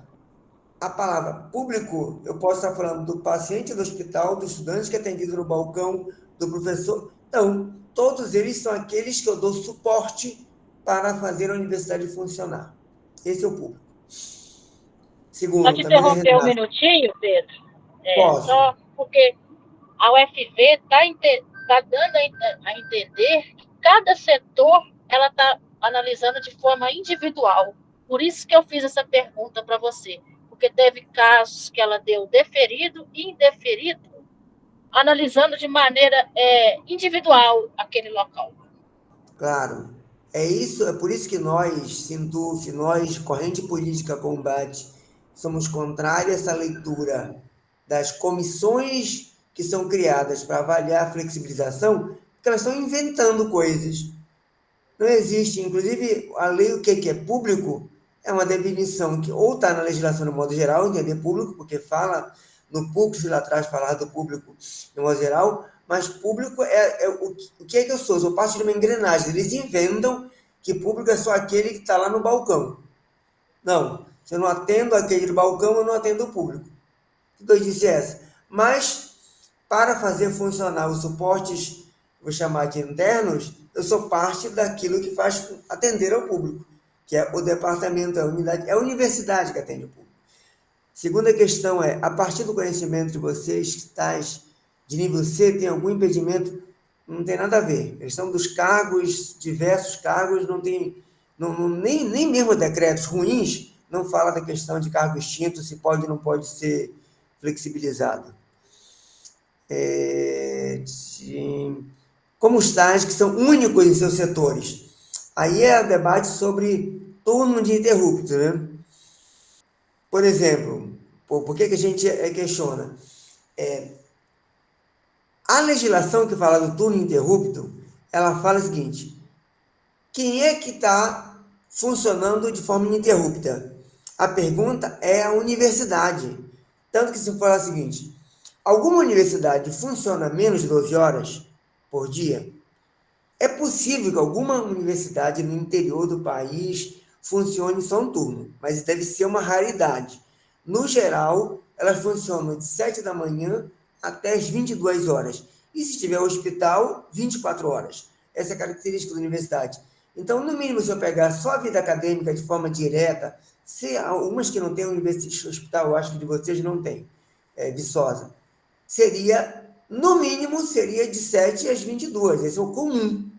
a palavra público, eu posso estar falando do paciente do hospital, do estudante que é atendido no balcão, do professor. Então, todos eles são aqueles que eu dou suporte para fazer a universidade funcionar. Esse é o público. Segundo, Pode também interromper um minutinho, Pedro? Posso. Só porque a UFV está dando a entender que cada setor ela está analisando de forma individual. Por isso que eu fiz essa pergunta para você. Porque teve casos que ela deu deferido e indeferido, analisando de maneira individual aquele local. Claro. É por isso que nós, Sintuf, nós, Corrente Política Combate, somos contrários a essa leitura das comissões que são criadas para avaliar a flexibilização, porque elas estão inventando coisas. Não existe, inclusive, a lei, o que é público, é uma definição que ou está na legislação no modo geral, entender público, porque fala no PUC, lá atrás falar do público no modo geral, mas público o que é que eu sou? Eu sou parte de uma engrenagem. Eles inventam que público é só aquele que está lá no balcão. Não, se eu não atendo aquele do balcão, eu não atendo o público. Que doidice é essa? Mas, para fazer funcionar os suportes, vou chamar de internos, eu sou parte daquilo que faz atender ao público, que é o departamento, a unidade, é a universidade que atende o público. Segunda questão é, a partir do conhecimento de vocês, tais de nível C, tem algum impedimento? Não tem nada a ver. A questão dos cargos, diversos cargos, não tem, nem mesmo decretos ruins, não fala da questão de cargo extinto, se pode ou não pode ser flexibilizado. Como os tais que são únicos em seus setores. Aí é o debate sobre turno de interrupto, né? Por exemplo, por que a gente questiona? A legislação que fala do turno interrupto, ela fala o seguinte, quem é que está funcionando de forma ininterrupta? A pergunta é a universidade. Tanto que se for o seguinte, alguma universidade funciona menos de 12 horas por dia? É possível que alguma universidade no interior do país funcione só um turno, mas deve ser uma raridade. No geral, elas funcionam de 7 da manhã até as 22 horas. E se tiver hospital, 24 horas. Essa é a característica da universidade. Então, no mínimo, se eu pegar só a vida acadêmica de forma direta, se algumas que não têm universidade, hospital, eu acho que de vocês não tem, Viçosa, seria, no mínimo, seria de 7 às 22. Esse é o comum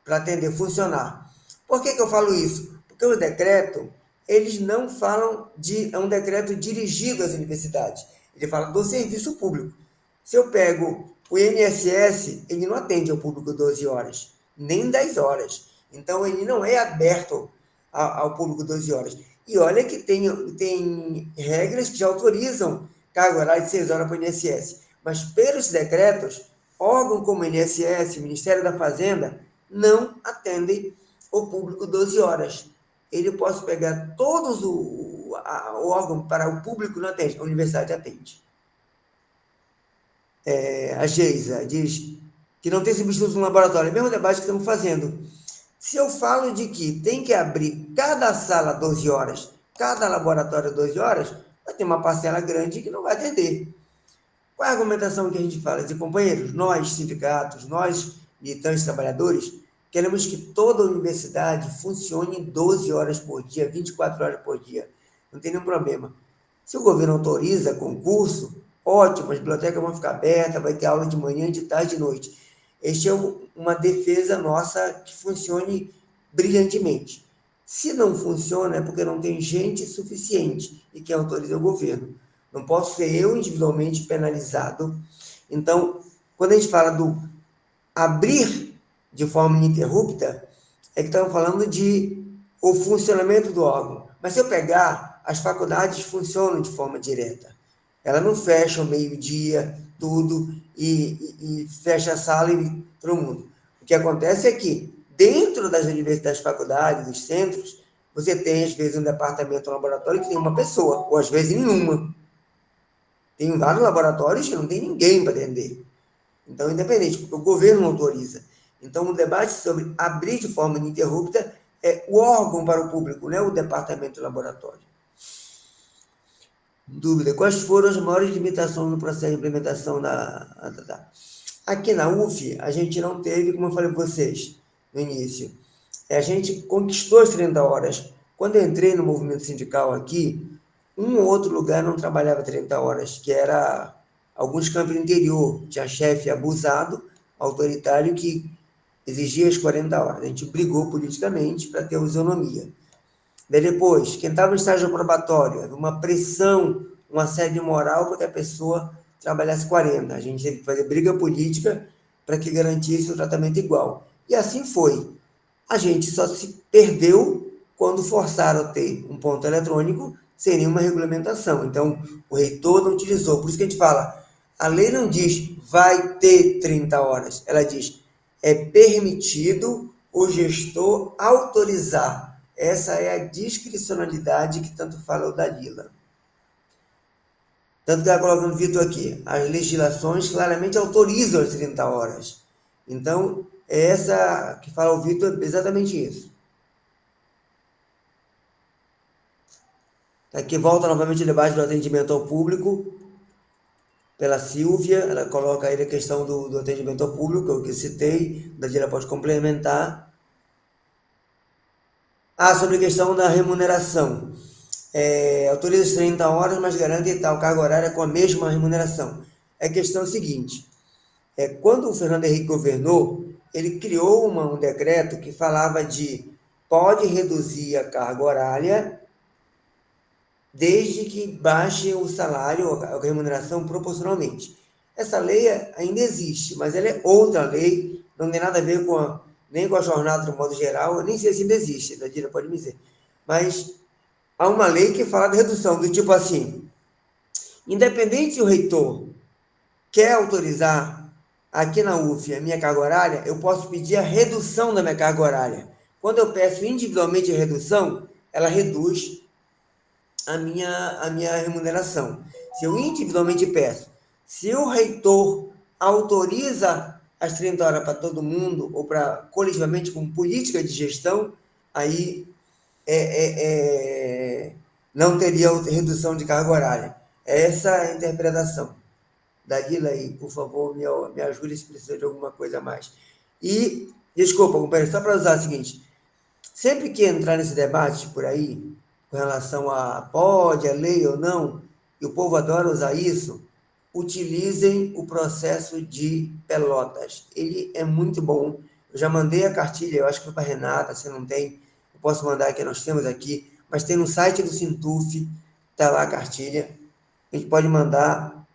para atender, funcionar. Por que eu falo isso? Porque o decreto, eles não falam é um decreto dirigido às universidades. Ele fala do serviço público. Se eu pego o INSS, ele não atende ao público 12 horas, nem 10 horas. Então, ele não é aberto ao público 12 horas. E olha que tem regras que já autorizam carga horária de 6 horas para o INSS. Mas, pelos decretos, órgãos como o INSS, Ministério da Fazenda, não atendem o público 12 horas. Ele pode pegar todos o órgão para o público não atende, a universidade atende. A Geisa diz que não tem substituto no laboratório. É o mesmo debate que estamos fazendo. Se eu falo de que tem que abrir cada sala 12 horas, cada laboratório 12 horas, vai ter uma parcela grande que não vai atender. Qual é a argumentação que a gente fala? De companheiros, nós, sindicatos, nós, militantes, trabalhadores, queremos que toda a universidade funcione 12 horas por dia, 24 horas por dia. Não tem nenhum problema. Se o governo autoriza concurso, ótimo, as bibliotecas vão ficar abertas, vai ter aula de manhã, de tarde e de noite. Este é uma defesa nossa que funcione brilhantemente. Se não funciona, é porque não tem gente suficiente e quem autoriza é o governo. Não posso ser eu individualmente penalizado. Então, quando a gente fala do abrir de forma ininterrupta, é que estamos falando de o funcionamento do órgão. Mas se eu pegar, as faculdades funcionam de forma direta. Elas não fecham meio-dia, tudo, e fecha a sala e todo mundo. O que acontece é que, dentro das universidades, faculdades, dos centros, você tem, às vezes, um departamento, um laboratório que tem uma pessoa, ou às vezes nenhuma. Tem vários laboratórios que não tem ninguém para atender. Então, independente, porque o governo não autoriza. Então, o debate sobre abrir de forma ininterrupta é o órgão para o público, não é o departamento do laboratório. Dúvida: quais foram as maiores limitações no processo de implementação da. Aqui na UF, a gente não teve, como eu falei para vocês no início, a gente conquistou as 30 horas. Quando eu entrei no movimento sindical aqui, um ou outro lugar não trabalhava 30 horas, que era alguns campos do interior. Tinha chefe abusado, autoritário, que exigia as 40 horas. A gente brigou politicamente para ter autonomia. Daí depois, quem estava no estágio probatório, havia uma pressão, um assédio moral para que a pessoa trabalhasse 40. A gente teve que fazer briga política para que garantisse o tratamento igual. E assim foi. A gente só se perdeu quando forçaram a ter um ponto eletrônico sem nenhuma regulamentação. Então, o reitor não utilizou. Por isso que a gente fala, a lei não diz vai ter 30 horas. Ela diz é permitido o gestor autorizar. Essa é a discricionalidade que tanto fala o Dalila. Tanto que ela coloca no Vitor aqui, as legislações claramente autorizam as 30 horas. Então, é essa que fala o Vitor, exatamente isso. Aqui volta novamente o debate do atendimento ao público, pela Silvia, ela coloca aí a questão do atendimento ao público, que eu que citei, a Dalila pode complementar. Sobre a questão da remuneração. Autoriza as 30 horas, mas garante tal carga horária com a mesma remuneração. A questão é a seguinte, quando o Fernando Henrique governou, ele criou um decreto que falava de pode reduzir a carga horária desde que baixe o salário, a remuneração proporcionalmente. Essa lei ainda existe, mas ela é outra lei, não tem nada a ver nem com a jornada de modo geral, eu nem sei se ainda existe, a Dira pode me dizer. Mas há uma lei que fala de redução, do tipo assim, independente se o reitor quer autorizar aqui na UF a minha carga horária, eu posso pedir a redução da minha carga horária. Quando eu peço individualmente a redução, ela reduz a minha remuneração. Se eu individualmente peço, se o reitor autoriza as 30 horas para todo mundo, ou para coletivamente com política de gestão, aí não teria redução de carga horária. Essa é a interpretação. Dalila aí, por favor, me ajude se precisa de alguma coisa a mais. E, desculpa, companheiro, só para usar o seguinte, sempre que entrar nesse debate por aí, com relação a pode, a lei ou não, e o povo adora usar isso, utilizem o processo de Pelotas. Ele é muito bom. Eu já mandei a cartilha, eu acho que foi para a Renata, se não tem, eu posso mandar aqui, nós temos aqui, mas tem no site do Sintuf, está lá a cartilha. A gente pode mandar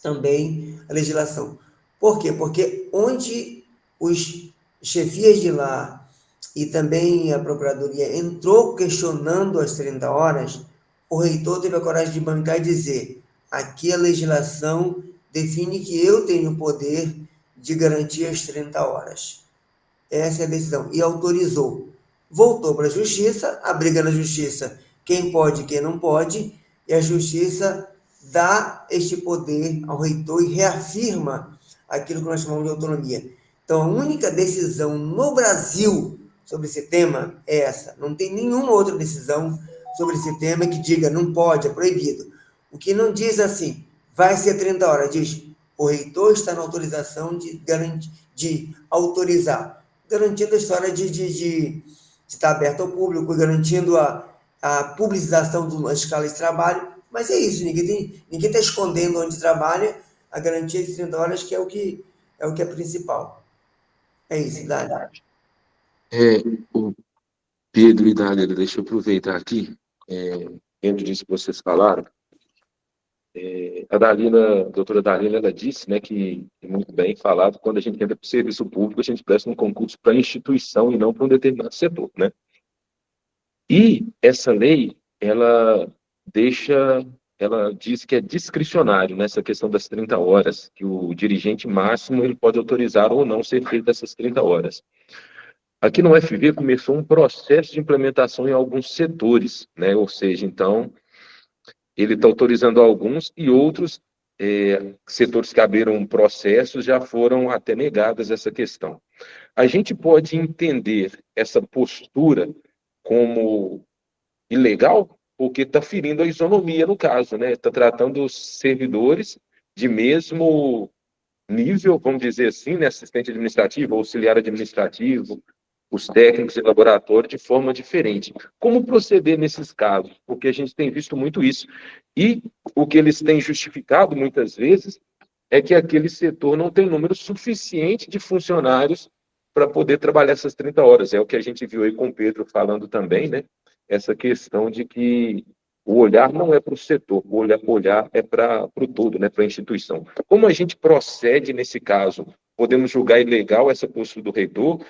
também a legislação. Por quê? Porque onde os chefias de lá e também a Procuradoria entrou questionando as 30 horas, o reitor teve a coragem de bancar e dizer, aqui a legislação define que eu tenho o poder de garantir as 30 horas. Essa é a decisão. E autorizou. Voltou para a Justiça, a briga na Justiça, quem pode e quem não pode, e a Justiça dá este poder ao reitor e reafirma aquilo que nós chamamos de autonomia. Então, a única decisão no Brasil sobre esse tema é essa. Não tem nenhuma outra decisão sobre esse tema que diga não pode, é proibido. O que não diz assim, vai ser 30 horas, diz o reitor está na autorização de autorizar, garantindo a história de estar aberto ao público, garantindo a publicização de uma escala de trabalho, mas é isso, ninguém está escondendo onde trabalha, a garantia de 30 horas que é o que é principal. É isso, Dália. O Pedro e Dália, deixa eu aproveitar aqui, dentro disso que vocês falaram, A doutora Dalila, ela disse, né, que, muito bem falado, quando a gente entra para o serviço público, a gente presta um concurso para a instituição e não para um determinado setor, né? E essa lei, ela diz que é discricionário nessa questão das 30 horas, que o dirigente máximo ele pode autorizar ou não ser feito essas 30 horas. Aqui no UFV começou um processo de implementação em alguns setores, né? Ou seja, então, ele está autorizando alguns e outros setores que abriram processos já foram até negadas essa questão. A gente pode entender essa postura como ilegal, porque está ferindo a isonomia no caso, né? Está tratando os servidores de mesmo nível, vamos dizer assim, né? Assistente administrativo, auxiliar administrativo, os técnicos de laboratório de forma diferente. Como proceder nesses casos? Porque a gente tem visto muito isso. E o que eles têm justificado muitas vezes é que aquele setor não tem número suficiente de funcionários para poder trabalhar essas 30 horas. É o que a gente viu aí com o Pedro falando também, né? Essa questão de que o olhar não é para o setor, o olhar é para o todo, né? Para a instituição. Como a gente procede nesse caso? Podemos julgar ilegal essa postura do reitor?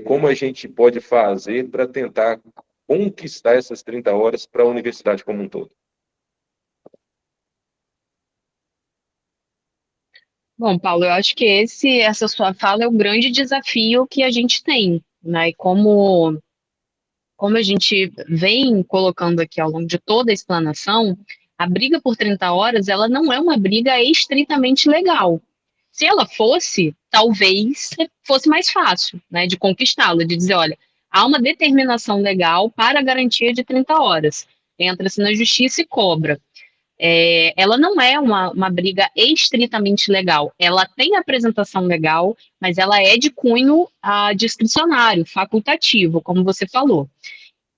Como a gente pode fazer para tentar conquistar essas 30 horas para a universidade como um todo? Bom, Paulo, eu acho que essa sua fala é o grande desafio que a gente tem, né? E como a gente vem colocando aqui ao longo de toda a explanação, a briga por 30 horas, ela não é uma briga estritamente legal. Se ela fosse, talvez fosse mais fácil, né, de conquistá-la, de dizer, olha, há uma determinação legal para a garantia de 30 horas. Entra-se na justiça e cobra. Ela não é uma briga estritamente legal. Ela tem apresentação legal, mas ela é de cunho discricionário, facultativo, como você falou.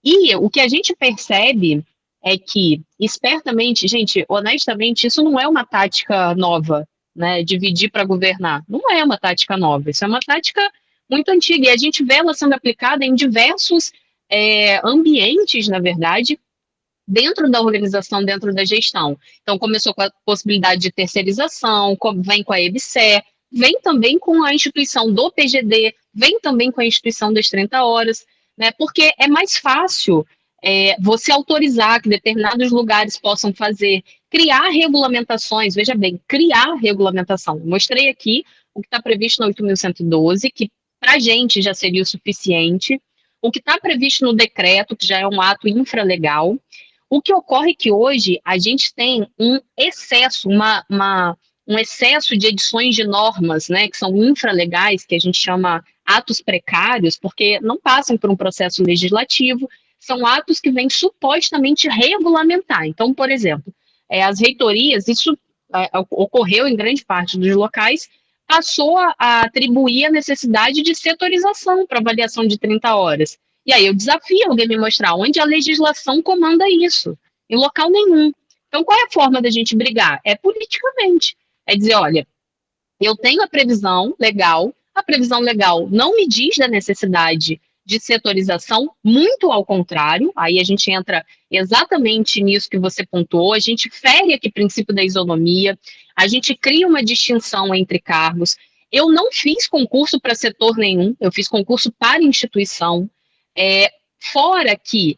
E o que a gente percebe é que, espertamente, gente, honestamente, isso não é uma tática nova, né? Dividir para governar. Não é uma tática nova, isso é uma tática muito antiga. E a gente vê ela sendo aplicada em diversos ambientes, na verdade, dentro da organização, dentro da gestão. Então, começou com a possibilidade de terceirização, vem com a EBSER, vem também com a instituição do PGD, vem também com a instituição das 30 horas, né? Porque é mais fácil você autorizar que determinados lugares possam fazer, criar regulamentações, veja bem, criar regulamentação. Mostrei aqui o que está previsto na 8.112, que para a gente já seria o suficiente, o que está previsto no decreto, que já é um ato infralegal. O que ocorre é que hoje a gente tem um excesso, um excesso de edições de normas, né, que são infralegais, que a gente chama atos precários, porque não passam por um processo legislativo, são atos que vêm supostamente regulamentar. Então, por exemplo, as reitorias, isso ocorreu em grande parte dos locais, passou a atribuir a necessidade de setorização para avaliação de 30 horas. E aí eu desafio alguém me mostrar onde a legislação comanda isso, em local nenhum. Então, qual é a forma da gente brigar? É politicamente. É dizer, olha, eu tenho a previsão legal não me diz da necessidade de setorização, muito ao contrário, aí a gente entra exatamente nisso que você pontuou, a gente fere aqui o princípio da isonomia, a gente cria uma distinção entre cargos. Eu não fiz concurso para setor nenhum, eu fiz concurso para instituição, fora que,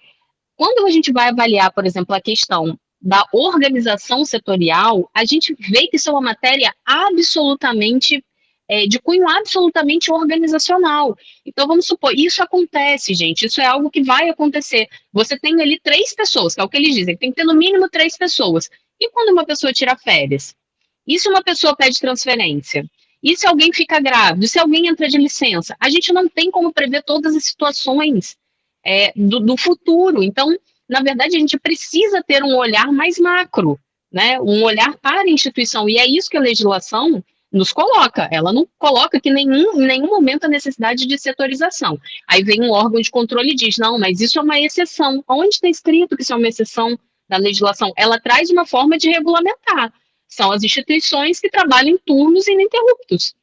quando a gente vai avaliar, por exemplo, a questão da organização setorial, a gente vê que isso é uma matéria absolutamente, de cunho absolutamente organizacional. Então, vamos supor, isso acontece, gente, isso é algo que vai acontecer. Você tem ali 3 pessoas, que é o que eles dizem, tem que ter no mínimo 3 pessoas. E quando uma pessoa tira férias? E se uma pessoa pede transferência? E se alguém fica grávido? E se alguém entra de licença? A gente não tem como prever todas as situações do futuro. Então, na verdade, a gente precisa ter um olhar mais macro, né? Um olhar para a instituição. E é isso que a legislação nos coloca. Ela não coloca que em nenhum momento a necessidade de setorização. Aí vem um órgão de controle e diz, não, mas isso é uma exceção. Onde está escrito que isso é uma exceção da legislação? Ela traz uma forma de regulamentar. São as instituições que trabalham em turnos ininterruptos.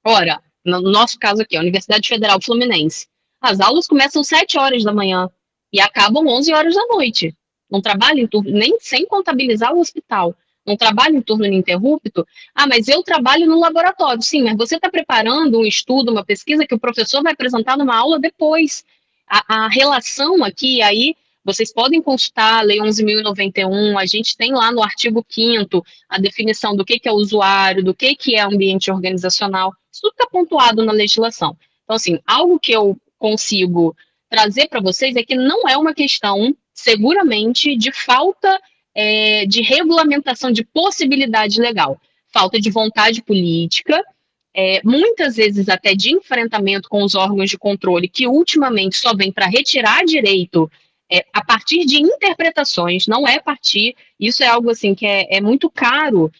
Ora, no nosso caso aqui, a Universidade Federal Fluminense, as aulas começam 7 horas da manhã e acabam 11 horas da noite. Não trabalha em turno, nem sem contabilizar o hospital. não trabalho em turno ininterrupto, mas eu trabalho no laboratório. Sim, mas você está preparando um estudo, uma pesquisa que o professor vai apresentar numa aula depois. A relação aqui, aí, vocês podem consultar a Lei 11.091, a gente tem lá no artigo 5º a definição do que é usuário, do que é ambiente organizacional, isso tudo está pontuado na legislação. Então, assim, algo que eu consigo trazer para vocês é que não é uma questão, seguramente, de falta de regulamentação, de possibilidade legal, falta de vontade política, muitas vezes até de enfrentamento com os órgãos de controle, que ultimamente só vem para retirar direito a partir de interpretações, não é a partir, isso é algo assim que é muito caro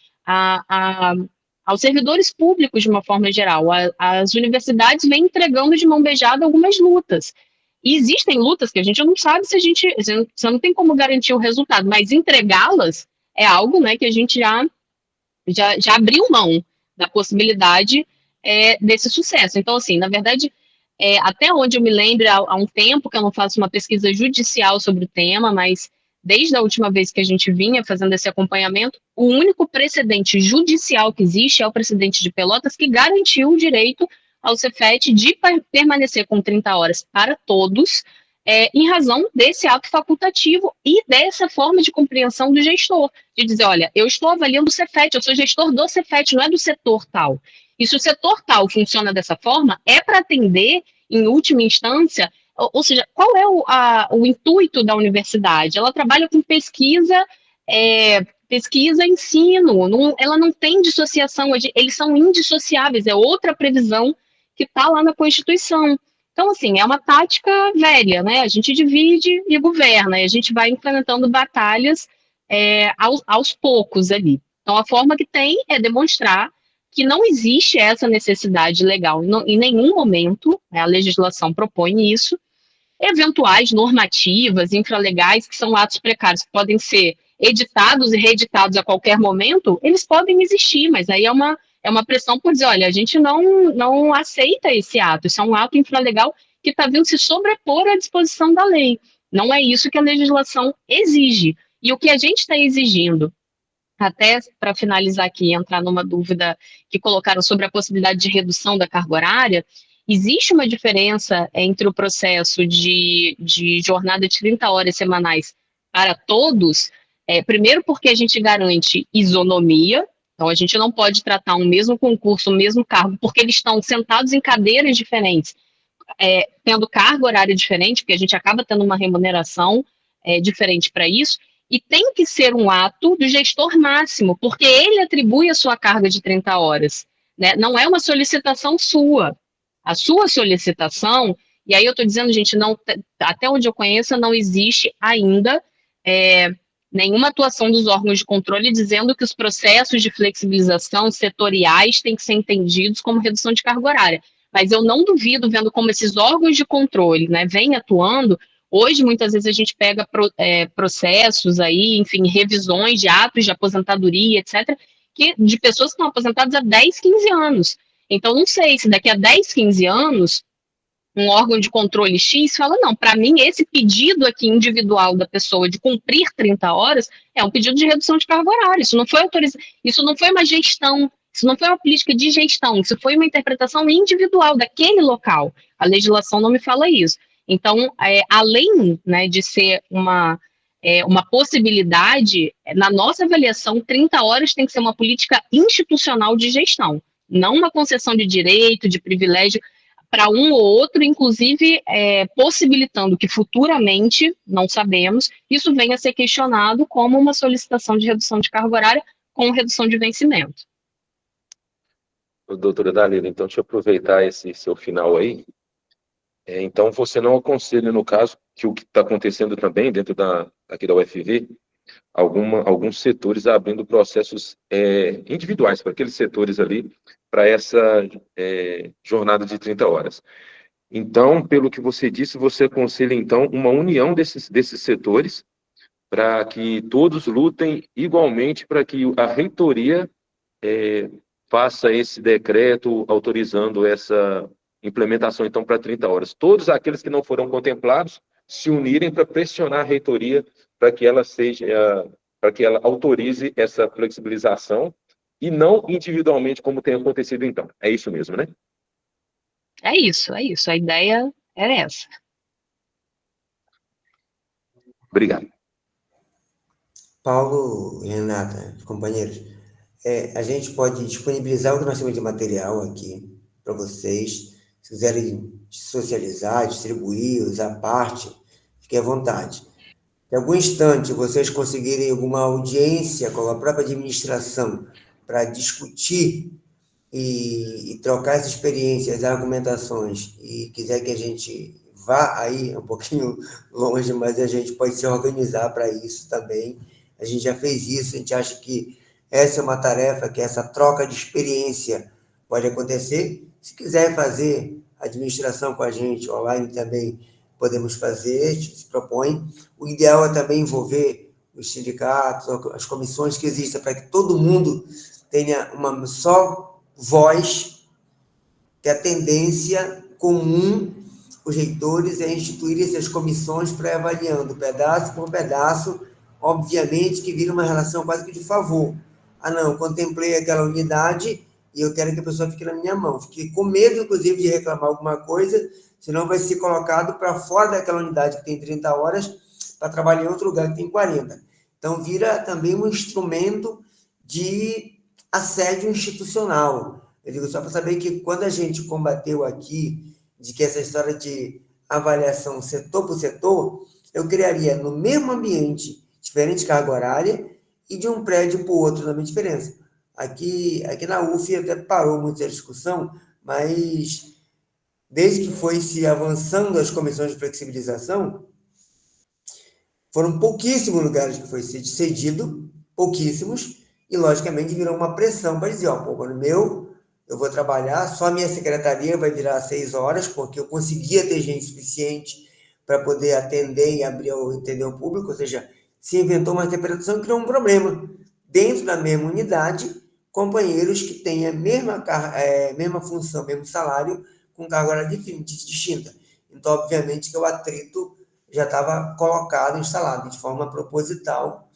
aos servidores públicos de uma forma geral. As universidades vêm entregando de mão beijada algumas lutas. E existem lutas que a gente não sabe se você não tem como garantir o resultado, mas entregá-las é algo, né, que a gente já abriu mão da possibilidade desse sucesso. Então, assim, na verdade, até onde eu me lembro, há um tempo que eu não faço uma pesquisa judicial sobre o tema, mas desde a última vez que a gente vinha fazendo esse acompanhamento, o único precedente judicial que existe é o precedente de Pelotas, que garantiu o direito ao Cefet de permanecer com 30 horas para todos, em razão desse ato facultativo e dessa forma de compreensão do gestor, de dizer, olha, eu estou avaliando o Cefet, eu sou gestor do Cefet, não é do setor tal. E se o setor tal funciona dessa forma, é para atender, em última instância, ou seja, qual é o intuito da universidade? Ela trabalha com pesquisa, ensino, ela não tem dissociação, eles são indissociáveis, é outra previsão que está lá na Constituição. Então, assim, é uma tática velha, né? A gente divide e governa, e a gente vai enfrentando batalhas aos poucos ali. Então, a forma que tem é demonstrar que não existe essa necessidade legal em nenhum momento, né? A legislação propõe isso. Eventuais normativas infralegais, que são atos precários, que podem ser editados e reeditados a qualquer momento, eles podem existir, mas aí é uma pressão por dizer, olha, a gente não aceita esse ato, isso é um ato infralegal que está vindo se sobrepor à disposição da lei. Não é isso que a legislação exige. E o que a gente está exigindo, até para finalizar aqui, entrar numa dúvida que colocaram sobre a possibilidade de redução da carga horária, existe uma diferença entre o processo de jornada de 30 horas semanais para todos, primeiro porque a gente garante isonomia, então a gente não pode tratar um mesmo concurso, um mesmo cargo, porque eles estão sentados em cadeiras diferentes, tendo carga horária diferente, porque a gente acaba tendo uma remuneração diferente para isso, e tem que ser um ato do gestor máximo, porque ele atribui a sua carga de 30 horas, né? Não é uma solicitação sua. A sua solicitação, e aí eu estou dizendo, gente, não, até onde eu conheço, não existe ainda nenhuma atuação dos órgãos de controle dizendo que os processos de flexibilização setoriais têm que ser entendidos como redução de carga horária. Mas eu não duvido, vendo como esses órgãos de controle, né, vêm atuando. Hoje, muitas vezes, a gente pega processos aí, enfim, revisões de atos de aposentadoria, etc., de pessoas que estão aposentadas há 10, 15 anos. Então, não sei se daqui a 10, 15 anos, um órgão de controle X fala, não, para mim, esse pedido aqui individual da pessoa de cumprir 30 horas é um pedido de redução de carga horária. Isso não foi autorizado, isso não foi uma gestão, isso não foi uma política de gestão, isso foi uma interpretação individual daquele local. A legislação não me fala isso. Então, além, né, de ser uma possibilidade, na nossa avaliação, 30 horas tem que ser uma política institucional de gestão, não uma concessão de direito, de privilégio para um ou outro, inclusive possibilitando que futuramente, não sabemos, isso venha a ser questionado como uma solicitação de redução de carga horária com redução de vencimento. Doutora Dalila, então deixa eu aproveitar esse seu final aí. Então, você não aconselha, no caso, que o que está acontecendo também dentro aqui da UFV, alguns setores abrindo processos individuais para aqueles setores ali, para essa jornada de 30 horas. Então, pelo que você disse, você aconselha, então, uma união desses setores para que todos lutem igualmente para que a reitoria faça esse decreto autorizando essa implementação, então, para 30 horas. Todos aqueles que não foram contemplados se unirem para pressionar a reitoria para que ela para que ela autorize essa flexibilização e não individualmente, como tem acontecido então. É isso mesmo, né? É isso, é isso. A ideia era essa. Obrigado. Paulo e Renata, companheiros, a gente pode disponibilizar o que nós temos de material aqui para vocês. Se quiserem socializar, distribuir, usar parte, fiquem à vontade. Em algum instante vocês conseguirem alguma audiência com a própria administração para discutir e trocar as experiências, as argumentações, e quiser que a gente vá aí um pouquinho longe, mas a gente pode se organizar para isso também. A gente já fez isso, a gente acha que essa é uma tarefa, que essa troca de experiência pode acontecer. Se quiser fazer administração com a gente online também, podemos fazer, a gente se propõe. O ideal é também envolver os sindicatos, as comissões que existem, para que todo mundo tenha uma só voz, que a tendência comum, os reitores, é instituir essas comissões para avaliando pedaço por pedaço, obviamente que vira uma relação quase que de favor. Ah, não, contemplei aquela unidade e eu quero que a pessoa fique na minha mão. Fique com medo, inclusive, de reclamar alguma coisa, senão vai ser colocado para fora daquela unidade que tem 30 horas para trabalhar em outro lugar que tem 40. Então, vira também um instrumento de assédio institucional. Eu digo só para saber que quando a gente combateu aqui, de que essa história de avaliação setor por setor, eu criaria no mesmo ambiente diferente carga horária e de um prédio para o outro também diferença. Aqui na UF até parou muito essa discussão, mas desde que foi se avançando as comissões de flexibilização, foram pouquíssimos lugares que foi cedido, pouquíssimos, e logicamente virou uma pressão para dizer, ó, pô, no meu, eu vou trabalhar, só a minha secretaria vai virar 6 horas, porque eu conseguia ter gente suficiente para poder atender e entender o público, ou seja, se inventou uma interpretação que criou um problema. Dentro da mesma unidade, companheiros que têm a mesma função, mesmo salário, com carga horária distinta. Então, obviamente, que o atrito já estava colocado, instalado de forma proposital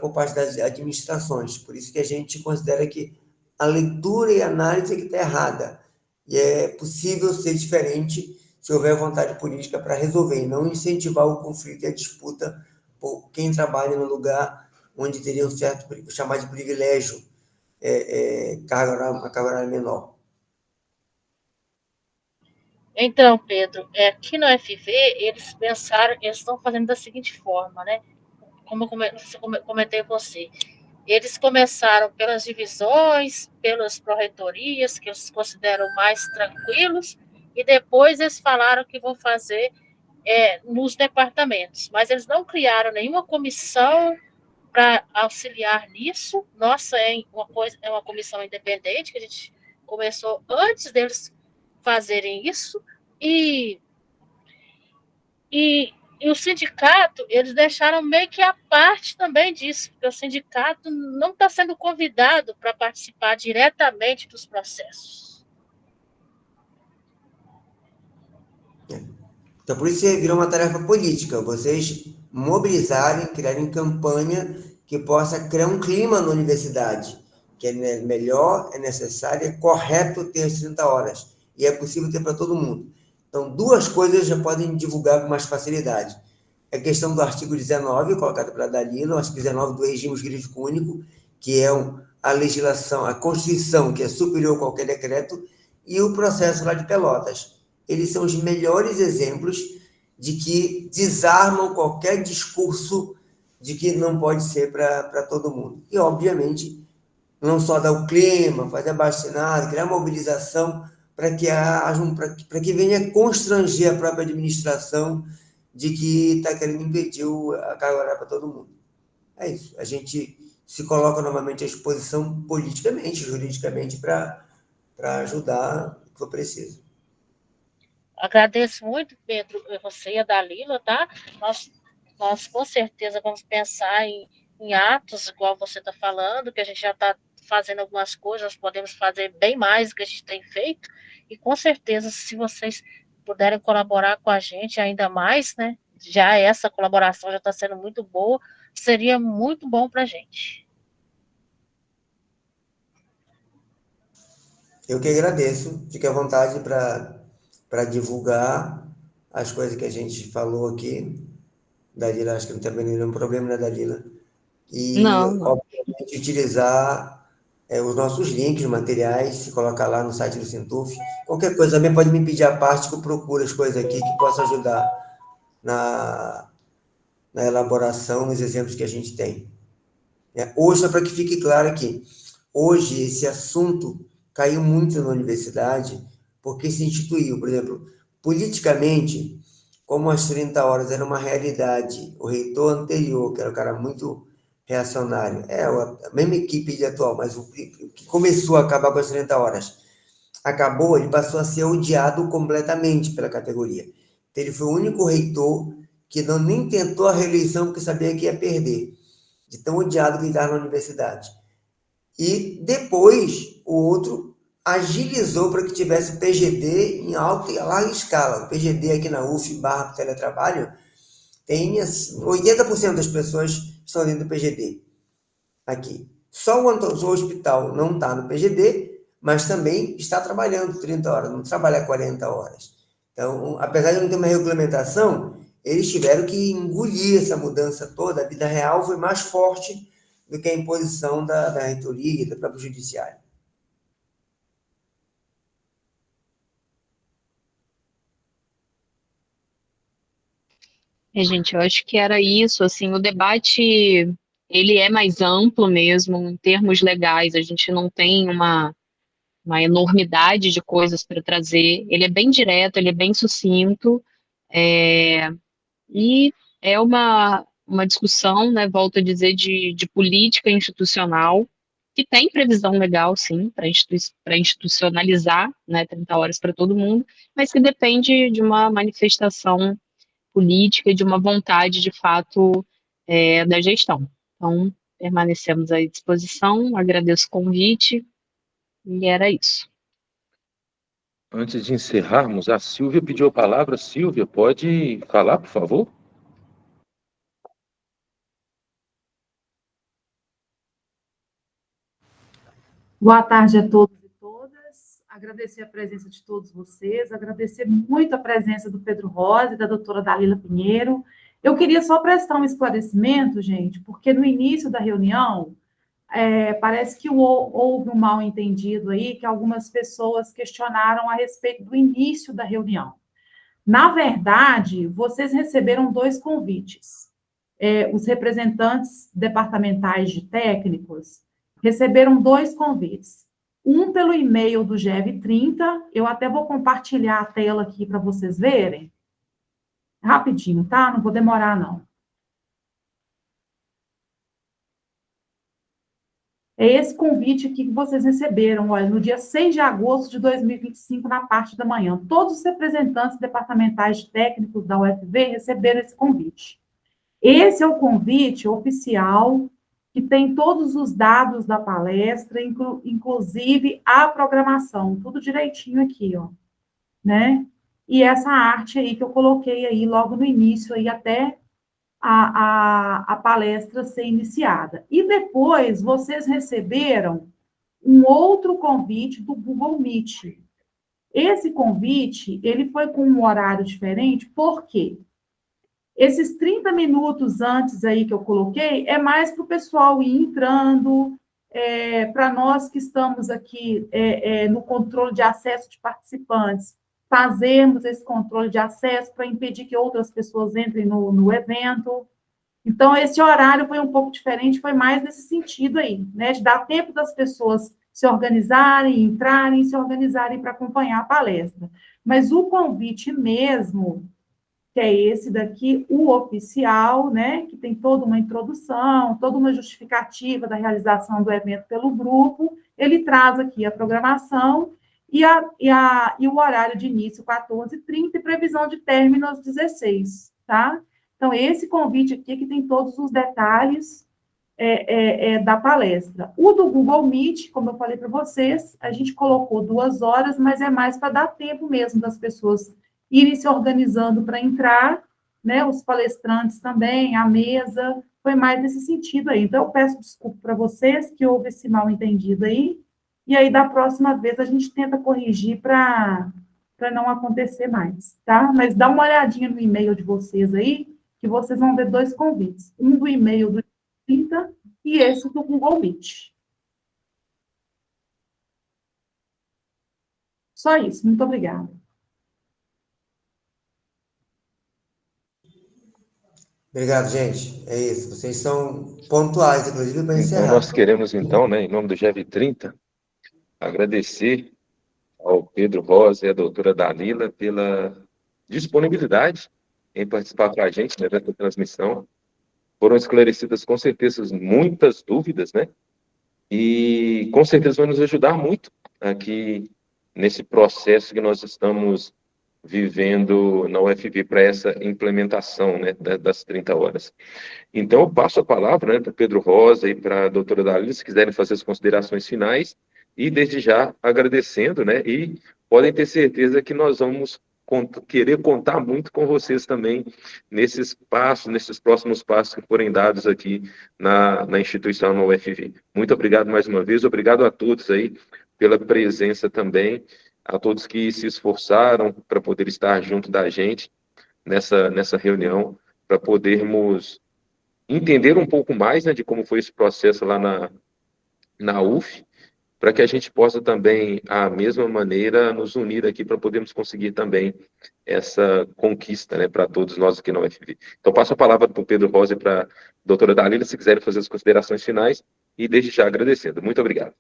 por parte das administrações. Por isso que a gente considera que a leitura e a análise é que está errada. E é possível ser diferente se houver vontade política para resolver, e não incentivar o conflito e a disputa por quem trabalha no lugar onde teria um certo, chamar de privilégio, uma carga horária menor. Então, Pedro, aqui no FV, eles pensaram, eles estão fazendo da seguinte forma, né? Como eu comentei com você. Eles começaram pelas divisões, pelas pró-reitorias, que eles consideram mais tranquilos, e depois eles falaram que vão fazer nos departamentos. Mas eles não criaram nenhuma comissão para auxiliar nisso. Nossa, é uma comissão independente que a gente começou antes deles fazerem isso. E, e, e o sindicato, eles deixaram meio que a parte também disso, porque o sindicato não está sendo convidado para participar diretamente dos processos. Então, por isso virou uma tarefa política, vocês mobilizarem, criarem campanha que possa criar um clima na universidade, que é melhor, é necessário, é correto ter as 30 horas, e é possível ter para todo mundo. Então, duas coisas já podem divulgar com mais facilidade. A questão do artigo 19, colocado pela Dalila, o artigo 19 do regime jurídico único, que é a legislação, a Constituição, que é superior a qualquer decreto, e o processo lá de Pelotas. Eles são os melhores exemplos de que desarmam qualquer discurso de que não pode ser para todo mundo. E, obviamente, não só dar o clima, fazer abaixo-assinado, criar mobilização para que venha constranger a própria administração de que está querendo impedir a carga horária para todo mundo. É isso. A gente se coloca novamente à disposição politicamente, juridicamente, para ajudar o que for preciso. Agradeço muito, Pedro, você e a Dalila, tá? Nós com certeza vamos pensar em atos, igual você está falando, que a gente já está fazendo algumas coisas, nós podemos fazer bem mais do que a gente tem feito, e com certeza, se vocês puderem colaborar com a gente ainda mais, né? Já essa colaboração já está sendo muito boa, seria muito bom para a gente. Eu que agradeço. Fique à vontade para divulgar as coisas que a gente falou aqui. Dalila, acho que não tem nenhum problema, né, Dalila? E, Não, não. obviamente, utilizar os nossos links, materiais, se colocar lá no site do Sintuf. Qualquer coisa também pode me pedir a parte que eu procuro as coisas aqui que possa ajudar na, na elaboração, nos exemplos que a gente tem. Hoje, só para que fique claro aqui, hoje esse assunto caiu muito na universidade porque se instituiu, por exemplo, politicamente, como as 30 horas era uma realidade, o reitor anterior, que era um cara muito reacionário, a mesma equipe de atual, mas o que começou a acabar com as 30 horas, acabou, ele passou a ser odiado completamente pela categoria. Então, ele foi o único reitor que não nem tentou a reeleição porque sabia que ia perder, de tão odiado que ele estava na universidade. E depois, o outro agilizou para que tivesse PGD em alta e larga escala. O PGD aqui na UF / teletrabalho tem 80% das pessoas estão dentro do PGD aqui. Só o hospital não está no PGD, mas também está trabalhando 30 horas, não trabalha 40 horas. Então, apesar de não ter uma regulamentação, eles tiveram que engolir essa mudança toda. A vida real foi mais forte do que a imposição da reitoria e do próprio judiciário. Gente, eu acho que era isso, assim, o debate, ele é mais amplo mesmo, em termos legais, a gente não tem uma enormidade de coisas para trazer, ele é bem direto, ele é bem sucinto, e é uma discussão, né, volto a dizer, de política institucional, que tem previsão legal, sim, para institucionalizar, né, 30 horas para todo mundo, mas que depende de uma manifestação política e de uma vontade, de fato, da gestão. Então, permanecemos à disposição, agradeço o convite, e era isso. Antes de encerrarmos, a Silvia pediu a palavra. Silvia, pode falar, por favor? Boa tarde a todos e todas. Agradecer a presença de todos vocês, agradecer muito a presença do Pedro Rosa e da doutora Dalila Pinheiro. Eu queria só prestar um esclarecimento, gente, porque no início da reunião, parece que houve um mal-entendido aí, que algumas pessoas questionaram a respeito do início da reunião. Na verdade, vocês receberam 2 convites. Os representantes departamentais de técnicos receberam 2 convites. Um pelo e-mail do GEV30, eu até vou compartilhar a tela aqui para vocês verem. Rapidinho, tá? Não vou demorar, não. É esse convite aqui que vocês receberam, olha, no dia 6 de agosto de 2025, na parte da manhã. Todos os representantes departamentais técnicos da UFV receberam esse convite. Esse é o convite oficial, que tem todos os dados da palestra, inclusive a programação, tudo direitinho aqui, ó, né? E essa arte aí que eu coloquei aí logo no início, aí até a palestra ser iniciada. E depois, vocês receberam um outro convite do Google Meet. Esse convite, ele foi com um horário diferente, por quê? Esses 30 minutos antes aí que eu coloquei, é mais para o pessoal ir entrando, para nós que estamos aqui no controle de acesso de participantes, fazermos esse controle de acesso para impedir que outras pessoas entrem no evento. Então, esse horário foi um pouco diferente, foi mais nesse sentido aí, né, de dar tempo das pessoas se organizarem, entrarem, se organizarem para acompanhar a palestra. Mas o convite mesmo, que é esse daqui, o oficial, né, que tem toda uma introdução, toda uma justificativa da realização do evento pelo grupo, ele traz aqui a programação e o horário de início, 14h30, e previsão de término às 16h, tá? Então, esse convite aqui que tem todos os detalhes da palestra. O do Google Meet, como eu falei para vocês, a gente colocou 2 horas, mas é mais para dar tempo mesmo das pessoas irem se organizando para entrar, né, os palestrantes também, a mesa, foi mais nesse sentido aí. Então, eu peço desculpa para vocês que houve esse mal entendido aí, e aí, da próxima vez, a gente tenta corrigir para não acontecer mais, tá? Mas dá uma olhadinha no e-mail de vocês aí, que vocês vão ver 2 convites. Um do e-mail do 30 e esse do Google Meet. Só isso. Muito obrigada. Obrigado, gente. É isso. Vocês são pontuais, inclusive, para Então, encerrar. nós queremos, então, né, em nome do GEV30, agradecer ao Pedro Rosa e à doutora Dalila pela disponibilidade em participar com a gente, né, dessa transmissão. Foram esclarecidas, com certeza, muitas dúvidas, né? E, com certeza, vai nos ajudar muito aqui nesse processo que nós estamos vivendo na UFV para essa implementação, né, das 30 horas. Então, eu passo a palavra, né, para o Pedro Rosa e para a doutora Dalila, se quiserem fazer as considerações finais, e desde já agradecendo, né, e podem ter certeza que nós vamos querer contar muito com vocês também nesses passos, nesses próximos passos que forem dados aqui na instituição, na UFV. Muito obrigado mais uma vez, obrigado a todos aí pela presença também, a todos que se esforçaram para poder estar junto da gente nessa reunião, para podermos entender um pouco mais, né, de como foi esse processo lá na UF, para que a gente possa também, à mesma maneira, nos unir aqui para podermos conseguir também essa conquista, né, para todos nós aqui na UFV. Então, passo a palavra para o Pedro Rosa e para a doutora Dalila, se quiserem fazer as considerações finais, e desde já agradecendo. Muito obrigado.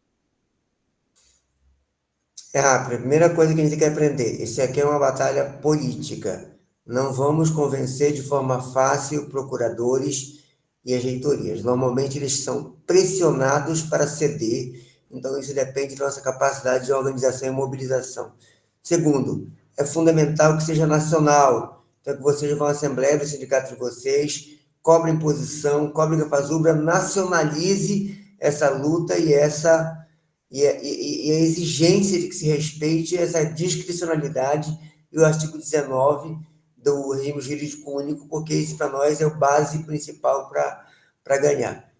É rápido. A primeira coisa que a gente tem que aprender, esse aqui é uma batalha política. Não vamos convencer de forma fácil procuradores e as reitorias. Normalmente eles são pressionados para ceder, então isso depende da nossa capacidade de organização e mobilização. Segundo, é fundamental que seja nacional, então que vocês vão à Assembleia do sindicato de vocês, cobrem posição, cobrem que a Fazubra nacionalize essa luta e a exigência de que se respeite essa discricionalidade e o artigo 19 do regime jurídico único, porque isso para nós é o base principal para ganhar.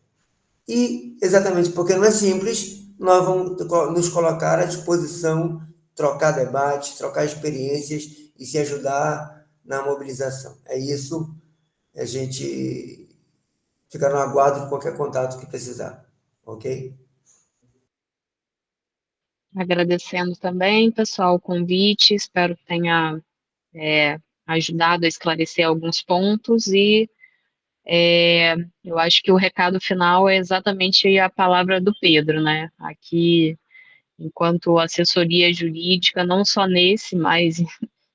E, exatamente porque não é simples, nós vamos nos colocar à disposição, trocar debates, trocar experiências e se ajudar na mobilização. É isso, a gente fica no aguardo de qualquer contato que precisar, ok? Agradecendo também, pessoal, o convite, espero que tenha ajudado a esclarecer alguns pontos e eu acho que o recado final é exatamente a palavra do Pedro, né? Aqui, enquanto assessoria jurídica, não só nesse, mas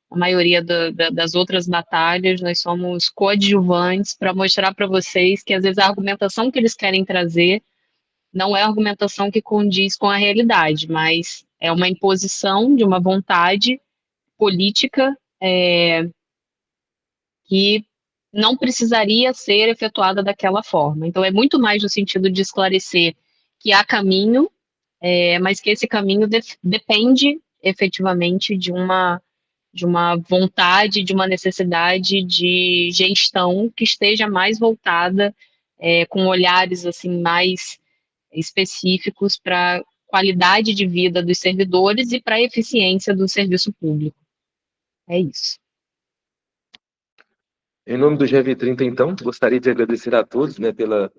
a maioria das outras batalhas, nós somos coadjuvantes para mostrar para vocês que, às vezes, a argumentação que eles querem trazer não é a argumentação que condiz com a realidade, mas é uma imposição de uma vontade política que não precisaria ser efetuada daquela forma. Então, é muito mais no sentido de esclarecer que há caminho, mas que esse caminho depende efetivamente de uma vontade, de uma necessidade de gestão que esteja mais voltada, com olhares assim mais específicos para qualidade de vida dos servidores e para a eficiência do serviço público. É isso. Em nome do GEV30, então, gostaria de agradecer a todos, né, pela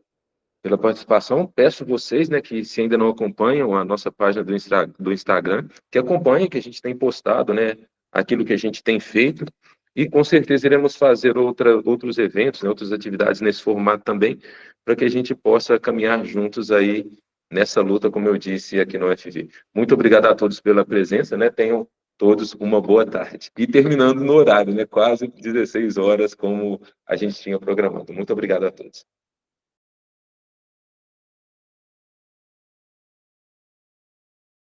participação. Peço vocês, né, que se ainda não acompanham a nossa página do Instagram, que acompanhem, que a gente tem postado, né, aquilo que a gente tem feito, e com certeza iremos fazer outros eventos, né, outras atividades nesse formato também, para que a gente possa caminhar juntos aí nessa luta, como eu disse aqui no UFV. Muito obrigado a todos pela presença, né, tenham todos uma boa tarde. E terminando no horário, né, quase 16 horas, como a gente tinha programado. Muito obrigado a todos.